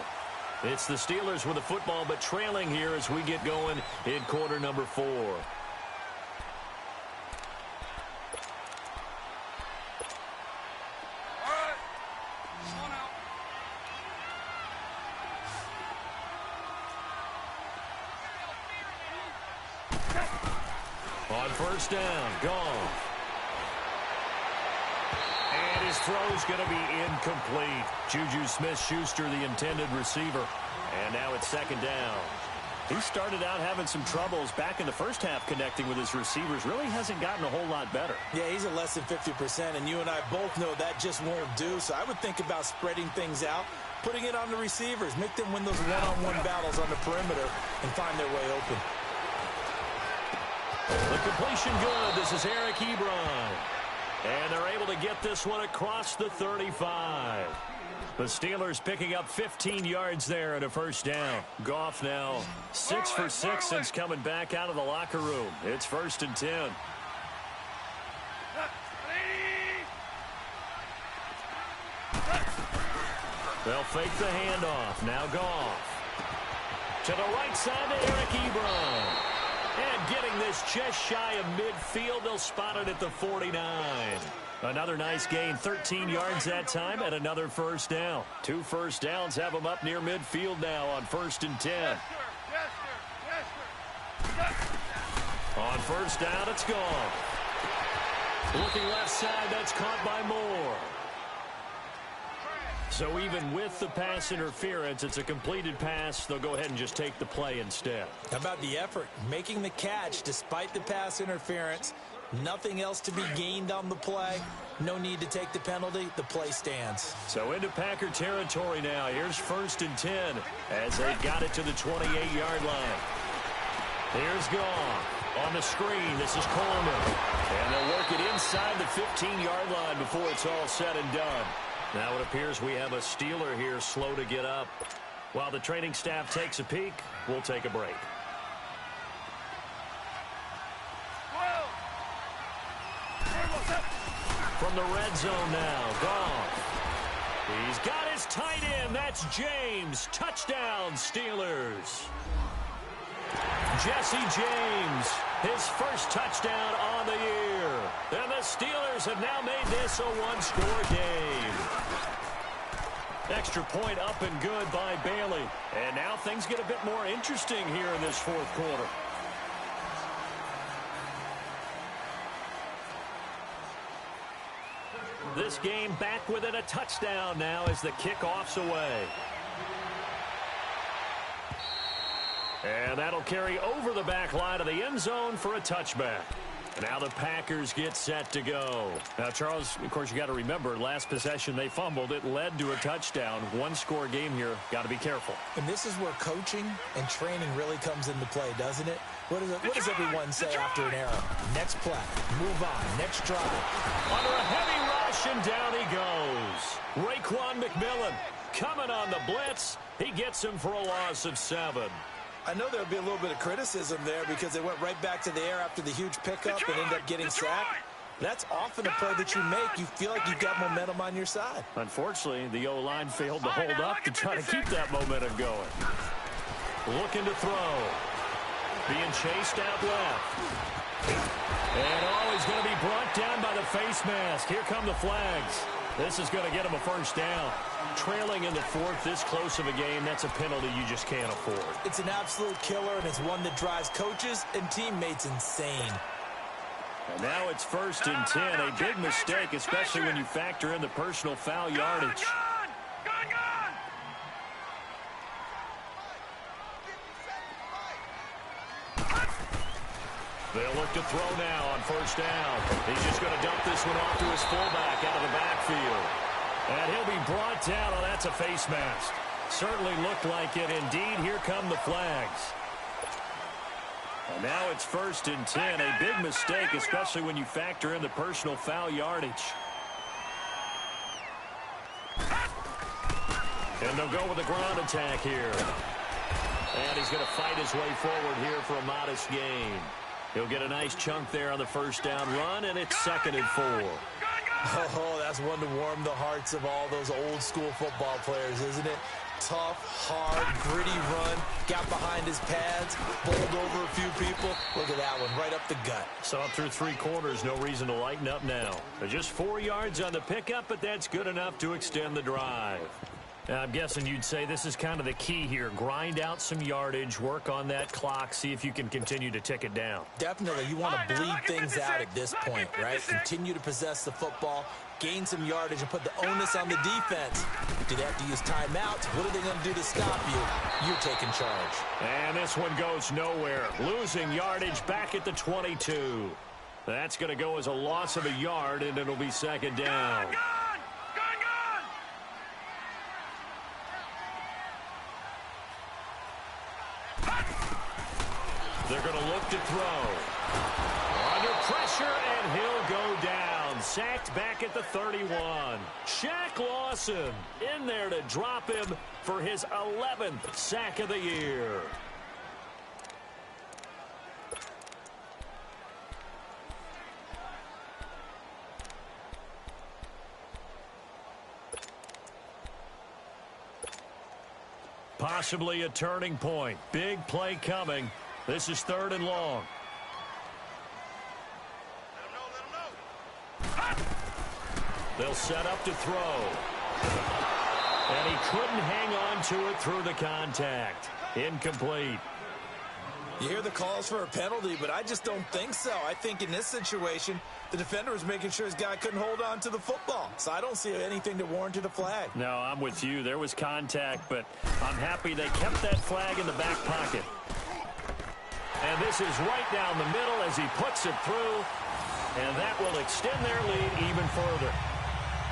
It's the Steelers with the football, but trailing here as we get going in quarter number 4. On first down, gone. And his throw's going to be incomplete. Juju Smith-Schuster, the intended receiver. And now it's 2nd down. He started out having some troubles back in the first half connecting with his receivers. Really hasn't gotten a whole lot better. Yeah, he's at less than 50%, and you and I both know that just won't do. So I would think about spreading things out, putting it on the receivers, make them win those one-on-one battles on the perimeter, and find their way open. The completion good. This is Eric Ebron. And they're able to get this one across the 35. The Steelers picking up 15 yards there at a first down. Goff now 6 for 6 since coming back out of the locker room. It's 1st and 10. They'll fake the handoff. Now Goff. To the right side to Eric Ebron. And getting this just shy of midfield. They'll spot it at the 49. Another nice gain, 13 yards that time, and another first down. 2 first downs have them up near midfield now on 1st and 10. On first down, it's gone. Looking left side, that's caught by Moore. So even with the pass interference, it's a completed pass. They'll go ahead and just take the play instead. How about the effort? Making the catch despite the pass interference. Nothing else to be gained on the play. No need to take the penalty. The play stands. So into Packer territory now. Here's 1st and 10 as they've got it to the 28-yard line. Here's Goff on the screen. This is Coleman. And they'll work it inside the 15-yard line before it's all said and done. Now it appears we have a Steeler here slow to get up. While the training staff takes a peek, we'll take a break. From the red zone now, Goff. He's got his tight end. That's James. Touchdown, Steelers. Jesse James, his first touchdown on the year. And the Steelers have now made this a one-score game. Extra point up and good by Bailey. And now things get a bit more interesting here in this 4th quarter. This game back within a touchdown now as the kickoff's away. And that'll carry over the back line of the end zone for a touchback. Now the Packers get set to go. Now, Charles, of course, you got to remember, last possession they fumbled. It led to a touchdown. One-score game here. Got to be careful. And this is where coaching and training really comes into play, doesn't it? What does everyone say after an error? Next play. Move on. Next drive. Under a heavy rush, and down he goes. Raekwon McMillan coming on the blitz. He gets him for a loss of 7. I know there'll be a little bit of criticism there because they went right back to the air after the huge pickup and ended up getting sacked. That's often a play that you make. You feel like you've got momentum on your side. Unfortunately, the O-line failed to hold up to try to keep that momentum going. Looking to throw. Being chased out left. And he's going to be brought down by the face mask. Here come the flags. This is going to get him a first down. Trailing in the 4th, this close of a game, that's a penalty you just can't afford. It's an absolute killer, and it's one that drives coaches and teammates insane. And now it's 1st and 10. A big mistake, especially when you factor in the personal foul yardage. They'll look to throw now on first down. He's just going to dump this one off to his fullback out of the backfield. And he'll be brought down. Oh, that's a face mask. Certainly looked like it. Indeed, here come the flags. And now it's 1st and 10. A big mistake, especially when you factor in the personal foul yardage. And they'll go with a ground attack here. And he's going to fight his way forward here for a modest gain. He'll get a nice chunk there on the first down run, and it's 2nd and 4. Oh, that's one to warm the hearts of all those old-school football players, isn't it? Tough, hard, gritty run, got behind his pads, bowled over a few people. Look at that one, right up the gut. Saw it through 3 quarters, no reason to lighten up now. They're just 4 yards on the pickup, but that's good enough to extend the drive. Now, I'm guessing you'd say this is kind of the key here. Grind out some yardage, work on that clock, see if you can continue to tick it down. Definitely. You want to bleed things out at this point, right? Continue to possess the football, gain some yardage, and put the onus on the defense. Do they have to use timeouts? What are they going to do to stop you? You're taking charge. And this one goes nowhere. Losing yardage back at the 22. That's going to go as a loss of a yard, and it'll be 2nd down. They're going to look to throw. Under pressure, and he'll go down. Sacked back at the 31. Shaq Lawson in there to drop him for his 11th sack of the year. Possibly a turning point. Big play coming. This is 3rd and long. They'll set up to throw. And he couldn't hang on to it through the contact. Incomplete. You hear the calls for a penalty, but I just don't think so. I think in this situation, the defender was making sure his guy couldn't hold on to the football. So I don't see anything that warranted a flag. No, I'm with you. There was contact, but I'm happy they kept that flag in the back pocket. And this is right down the middle as he puts it through. And that will extend their lead even further.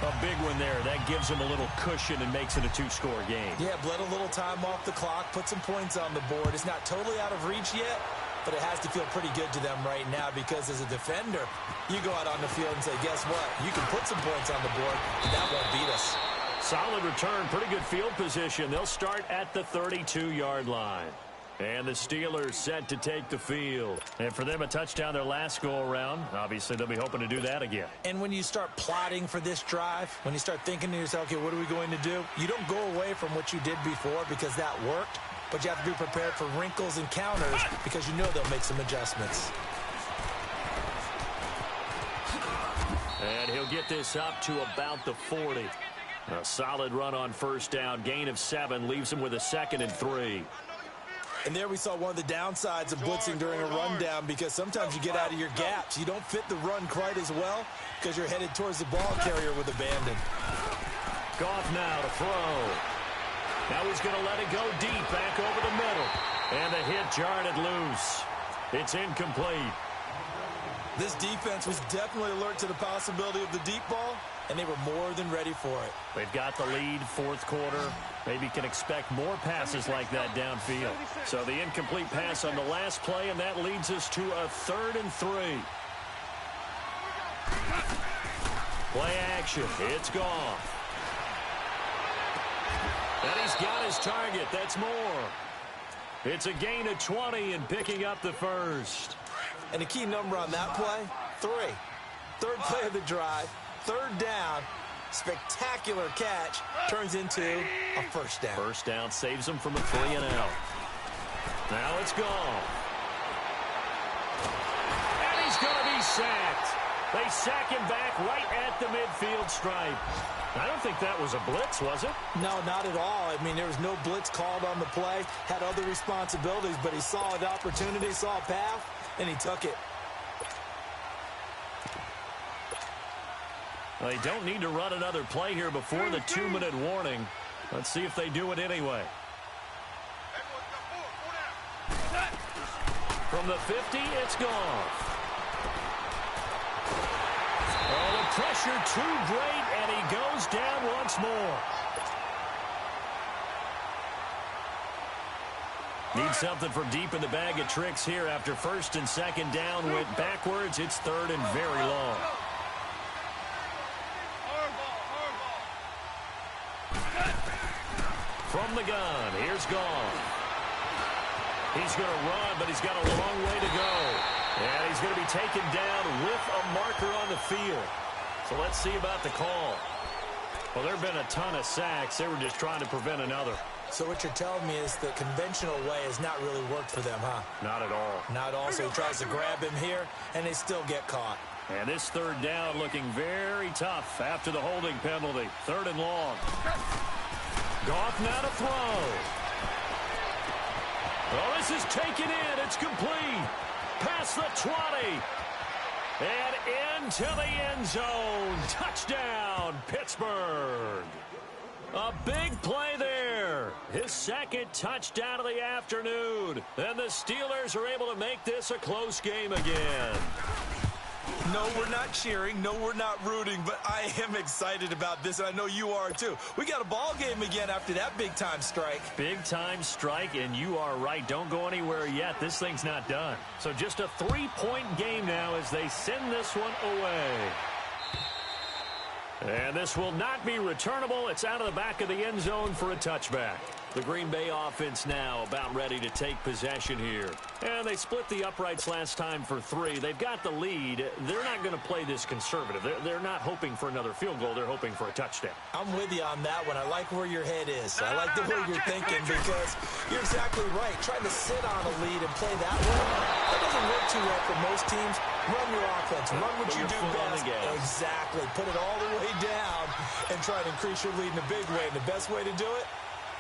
A big one there. That gives them a little cushion and makes it a 2-score game. Yeah, bled a little time off the clock, put some points on the board. It's not totally out of reach yet, but it has to feel pretty good to them right now because as a defender, you go out on the field and say, guess what? You can put some points on the board, and that won't beat us. Solid return, pretty good field position. They'll start at the 32-yard line. And the Steelers set to take the field. And for them, a touchdown their last go-around. Obviously, they'll be hoping to do that again. And when you start plotting for this drive, when you start thinking to yourself, okay, what are we going to do? You don't go away from what you did before because that worked, but you have to be prepared for wrinkles and counters because you know they'll make some adjustments. And he'll get this up to about the 40. A solid run on first down. Gain of 7 leaves him with a 2nd and 3. And there we saw one of the downsides of blitzing during a rundown because sometimes you get out of your gaps. You don't fit the run quite as well because you're headed towards the ball carrier with abandon. Goff now to throw. Now he's going to let it go deep back over the middle. And the hit jarred it loose. It's incomplete. This defense was definitely alert to the possibility of the deep ball, and they were more than ready for it. They've got the lead, 4th quarter. Maybe can expect more passes like that downfield. So the incomplete pass on the last play, and that leads us to a 3rd and 3. Play action. It's gone. And he's got his target. That's more. It's a gain of 20 and picking up the first. And the key number on that play, 3. 3rd play of the drive, 3rd down. Spectacular catch turns into a first down. First down saves him from a 3 and out. Now it's gone. And he's going to be sacked. They sack him back right at the midfield stripe. I don't think that was a blitz, was it? No, not at all. I mean, there was no blitz called on the play. Had other responsibilities, but he saw an opportunity, saw a path, and he took it. They don't need to run another play here before the 2-minute warning. Let's see if they do it anyway. From the 50, it's gone. Oh, the pressure too great, and he goes down once more. Need something from deep in the bag of tricks here after first and second down went backwards. It's third and very long. From the gun, here's Gone. He's going to run, but he's got a long way to go. And he's going to be taken down with a marker on the field. So let's see about the call. Well, there have been a ton of sacks. They were just trying to prevent another. So what you're telling me is the conventional way has not really worked for them, huh? Not at all. Not at all. So he tries to grab him here, and they still get caught. And this third down looking very tough after the holding penalty. Third and long. Goff now to throw. Well, this is taken in. It's complete. Past the 20. And into the end zone. Touchdown, Pittsburgh. A big play there. His second touchdown of the afternoon. And the Steelers are able to make this a close game again. No, we're not cheering. No, we're not rooting. But I am excited about this, and I know you are too. We got a ball game again after that big-time strike. Big-time strike, and you are right. Don't go anywhere yet. This thing's not done. So just a 3-point game now as they send this one away. And this will not be returnable. It's out of the back of the end zone for a touchback. The Green Bay offense now about ready to take possession here. And they split the uprights last time for 3. They've got the lead. They're not going to play this conservative. They're not hoping for another field goal. They're hoping for a touchdown. I'm with you on that one. I like where your head is. I like the way you're thinking because you're exactly right. Trying to sit on a lead and play that way, that doesn't work too well for most teams. Run your offense. Run what you do best. Exactly. Put it all the way down and try to increase your lead in a big way. And the best way to do it,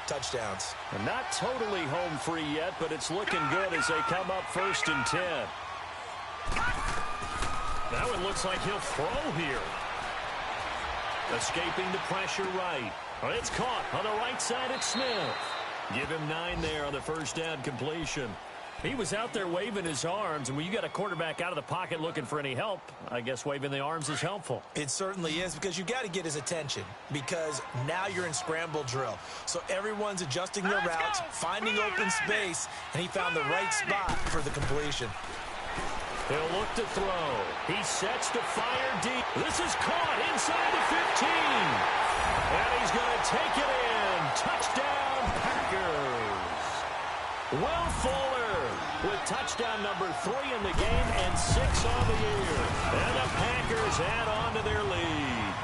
touchdowns. And not totally home free yet, but it's looking good as they come up first and 10. That one looks like he'll throw here. Escaping the pressure right. Well, it's caught on the right side at Smith. Give him 9 there on the first down completion. He was out there waving his arms, and when you got a quarterback out of the pocket looking for any help, I guess waving the arms is helpful. It certainly is, because you got to get his attention, because now you're in scramble drill. So everyone's adjusting their routes, finding open space, and he found the right spot for the completion. He'll look to throw. He sets to fire deep. This is caught inside the 15. And he's going to take it in. Touchdown, Packers. Will Fuller with touchdown number 3 in the game and 6 on the year. And the Packers add on to their lead.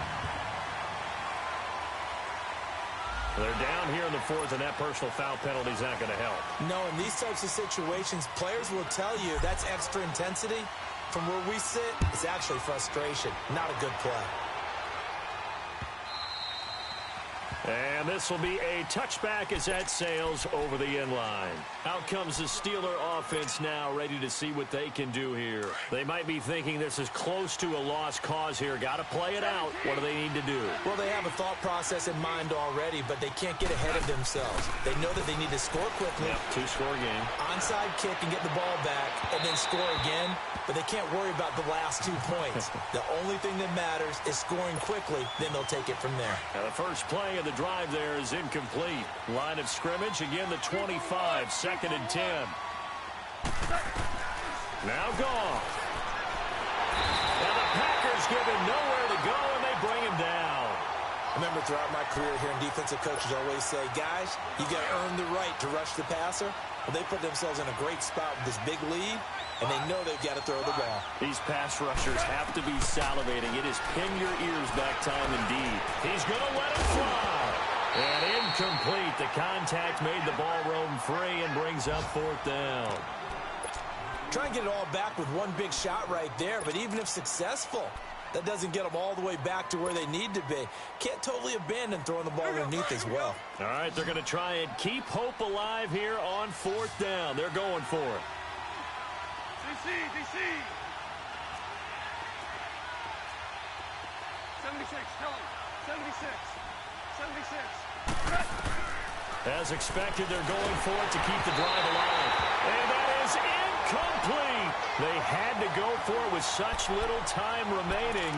They're down here in the 4th, and that personal foul penalty is not going to help. No, in these types of situations, players will tell you that's extra intensity. From where we sit, it's actually frustration, not a good play. And this will be a touchback as that sails over the end line. Out comes the Steeler offense now, ready to see what they can do here. They might be thinking this is close to a lost cause here. Got to play it out. What do they need to do? Well, they have a thought process in mind already, but they can't get ahead of themselves. They know that they need to score quickly. Yep, 2-score game. Onside kick and get the ball back, and then score again. But they can't worry about the last 2 points. The only thing that matters is scoring quickly, then they'll take it from there. Now the first play of the drive there is incomplete. Line of scrimmage, again the 25, 2nd and 10. Now Goff. And the Packers give him nowhere to go, and they bring him down. Remember, throughout my career here, defensive coaches always say, guys, you got to earn the right to rush the passer. Well, they put themselves in a great spot with this big lead, and they know they've got to throw the ball. These pass rushers have to be salivating. It is pin your ears back time indeed. He's going to let it fly. And incomplete. The contact made the ball roam free and brings up 4th down. Try and get it all back with one big shot right there, but even if successful, that doesn't get them all the way back to where they need to be. Can't totally abandon throwing the ball underneath as well. All right, they're going to try and keep hope alive here on 4th down. They're going for it. DC. 76, tell him. 76. 76. As expected, they're going for it to keep the drive alive. And that is complete. They had to go for it with such little time remaining,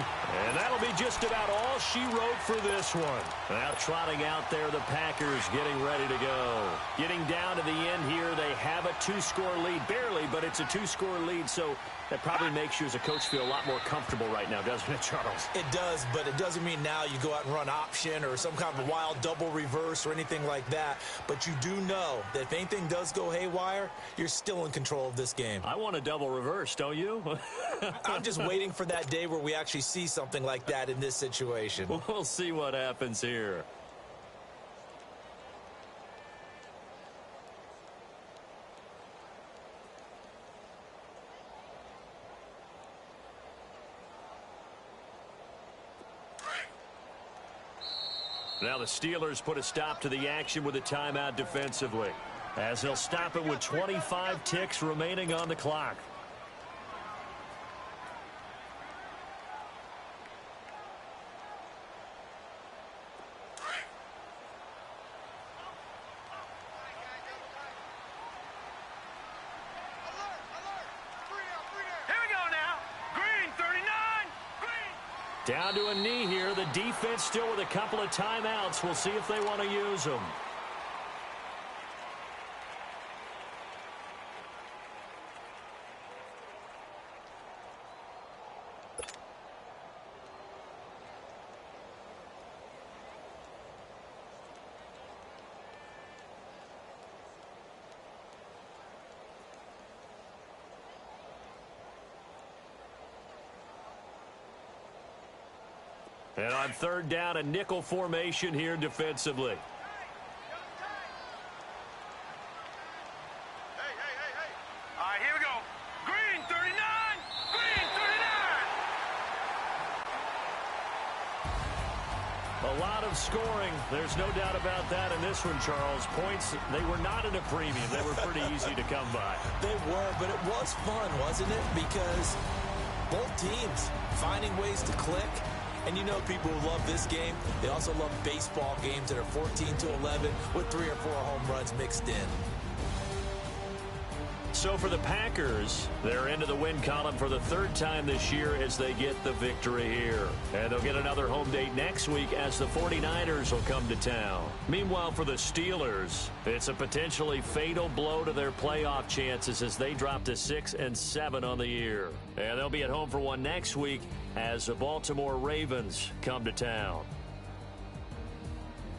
and that'll be just about all she wrote for this one. Now trotting out there, the Packers getting ready to go. Getting down to the end here, they have a 2-score lead. Barely, but it's a 2-score lead, so that probably makes you as a coach feel a lot more comfortable right now, doesn't it, Charles? It does, but it doesn't mean now you go out and run option or some kind of wild double reverse or anything like that. But you do know that if anything does go haywire, you're still in control of this game. I want a double reverse, don't you? I'm just waiting for that day where we actually see something like that in this situation. We'll see what happens here. Now the Steelers put a stop to the action with a timeout defensively, as they'll stop it with 25 ticks remaining on the clock. Down to a knee here. The defense still with a couple of timeouts. We'll see if they want to use them. And on third down, a nickel formation here defensively. Hey. All right, here we go. Green 39. Green 39. A lot of scoring. There's no doubt about that in this one, Charles. Points, they were not at a premium. They were pretty easy to come by. They were, but it was fun, wasn't it? Because both teams finding ways to click. And you know people who love this game, they also love baseball games that are 14-11 with 3 or 4 home runs mixed in. So for the Packers, they're into the win column for the third time this year as they get the victory here. And they'll get another home date next week as the 49ers will come to town. Meanwhile, for the Steelers, it's a potentially fatal blow to their playoff chances as they drop to 6-7 on the year. And they'll be at home for one next week as the Baltimore Ravens come to town.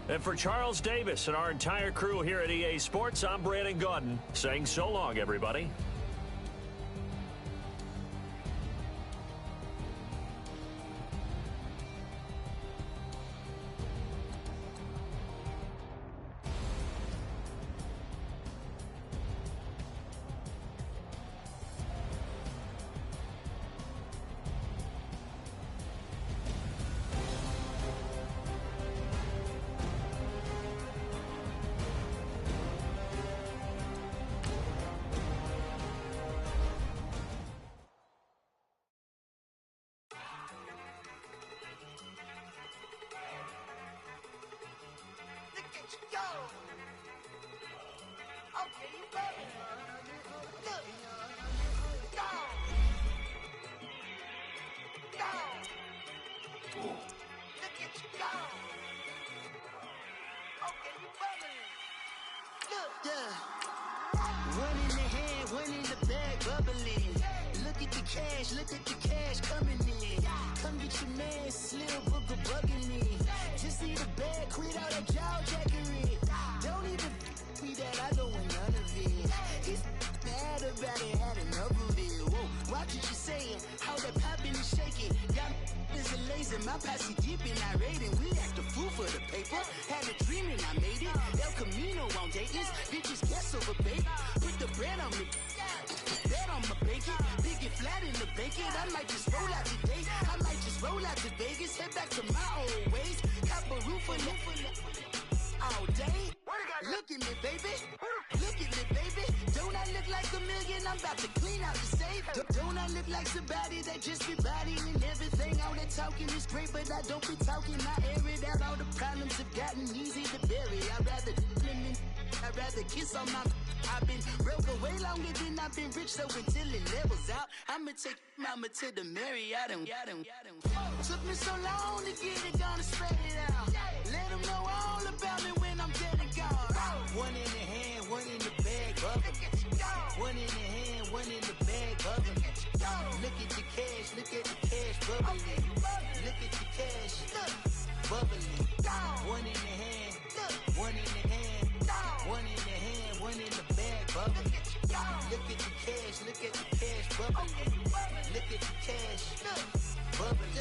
And for Charles Davis and our entire crew here at EA Sports, I'm Brandon Gaudin saying so long, everybody. One in the hand, one in the bag, bubbling. Look at the cash coming in. Come get your man, Slim Booker bugging me. Just need a bag, quit all that jaw jackery. Don't even me that I don't want none of it. He's mad about it, had enough of it. Whoa, watch what you saying, how that poppin' and shaking. Y'all is a lazy, my posse deep and I raiding. We act a fool for the paper, had a dream and I made it. El Camino on Dayton's, bitches guess over baby. Put the bread on me, bet on my bacon. Big it flat in the bacon, I might just roll out today. I might just roll out to Vegas, head back to my old ways. Cop a roof all day. Look at me, baby. Look at me, baby. Don't I look like a million? I'm about to clean out the safe. Don't I look like somebody that just be bodying everything? All that talking is great, but I don't be talking. I air it out. All the problems have gotten easy to bury. I'd rather I'd rather kiss on my. I've been broke way longer than I've been rich, so until it levels out, I'ma take mama to the Marriott and took me so long to get it, gonna spread it out. Let them know all about me when I'm dead and gone. One in the hand, one in the bag, bubble. One in the hand, one in the bag, bubble. Look at the cash, look at the cash, bubbling. Look at the cash, bubbling. One in the hand, one in the hand, one in the hand, one in the bag, bubbling. Look at the cash, look at the cash, bubbling. Look at the cash, bubbling.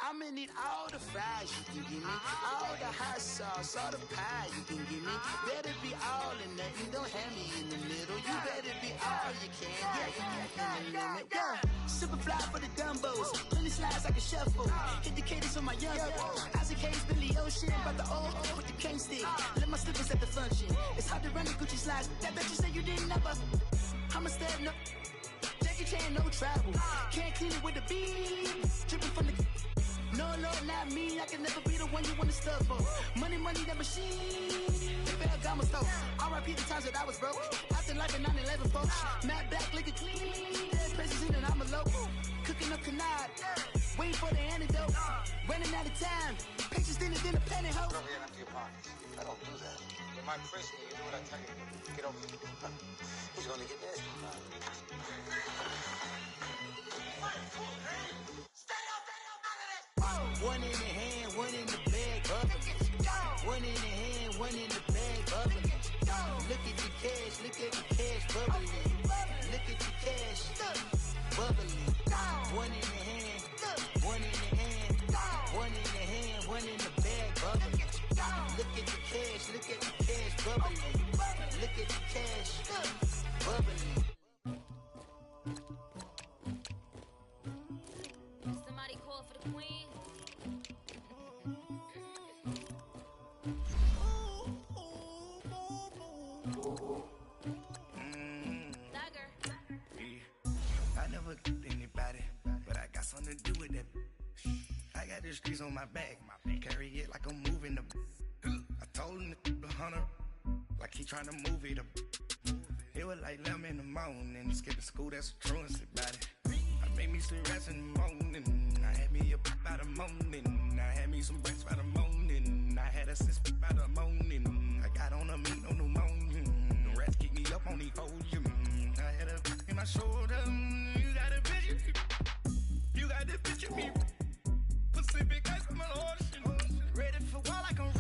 I'ma need all the fries you can give me, all the hot sauce, all the pie you can give me. Better be all or nothing, don't have me in the middle. You better be all you can, yeah. Super fly for the dumbos, plenty slides like a shuffle. Hit the cadence on my young Isaac Hayes, Billy Ocean, but the old with the cane stick. Let my slippers at the function. It's hard to run the Gucci slides. That bet you say you didn't never. I'ma step no. Jackie Chan, no travel. Can't clean it with the beat. Dripping from the. No, not me. I can never be the one you want to stuff for. Money, that machine. Ferragamo stove. R.I.P. the times that I was broke. Acting like a 9/11 folks. Matte back, liquor clean. There's places in and I'm a local. Cooking up canard. Waiting for the antidote. Running out of time. Patience thinner than a pantyhose. Over here empty your pockets. I don't do that. In my prison, you do what I tell you. Get over here. He's gonna get this. One in the hand, one in the bag, bubbling. One in the hand, one in the bag, bubbling. Look at the cash, look at the cash, bubbling. Look at the cash, bubbling. One in the hand, one in the hand, one in the hand, one in the bag, bubbling. Look at the cash, look at the cash, bubbling. Look at the cash, bubbling. Somebody call for the queen. I never killed anybody, but I got something to do with that. I got the streets on my back, carry it like I'm moving the. I told him to 100, like he trying to move it up. It was like 11 in the morning, skipping school, that's a truancy about it. I made me some rest in the morning, I had me a by the morning, I had me some breaks by the morning, I had a sis by the morning, I got on a meat on the morning, the rats kicked me up on the podium, I had a in my shoulder, you got a picture, you got the picture me, Pacific ice on my ocean, ready for war like I'm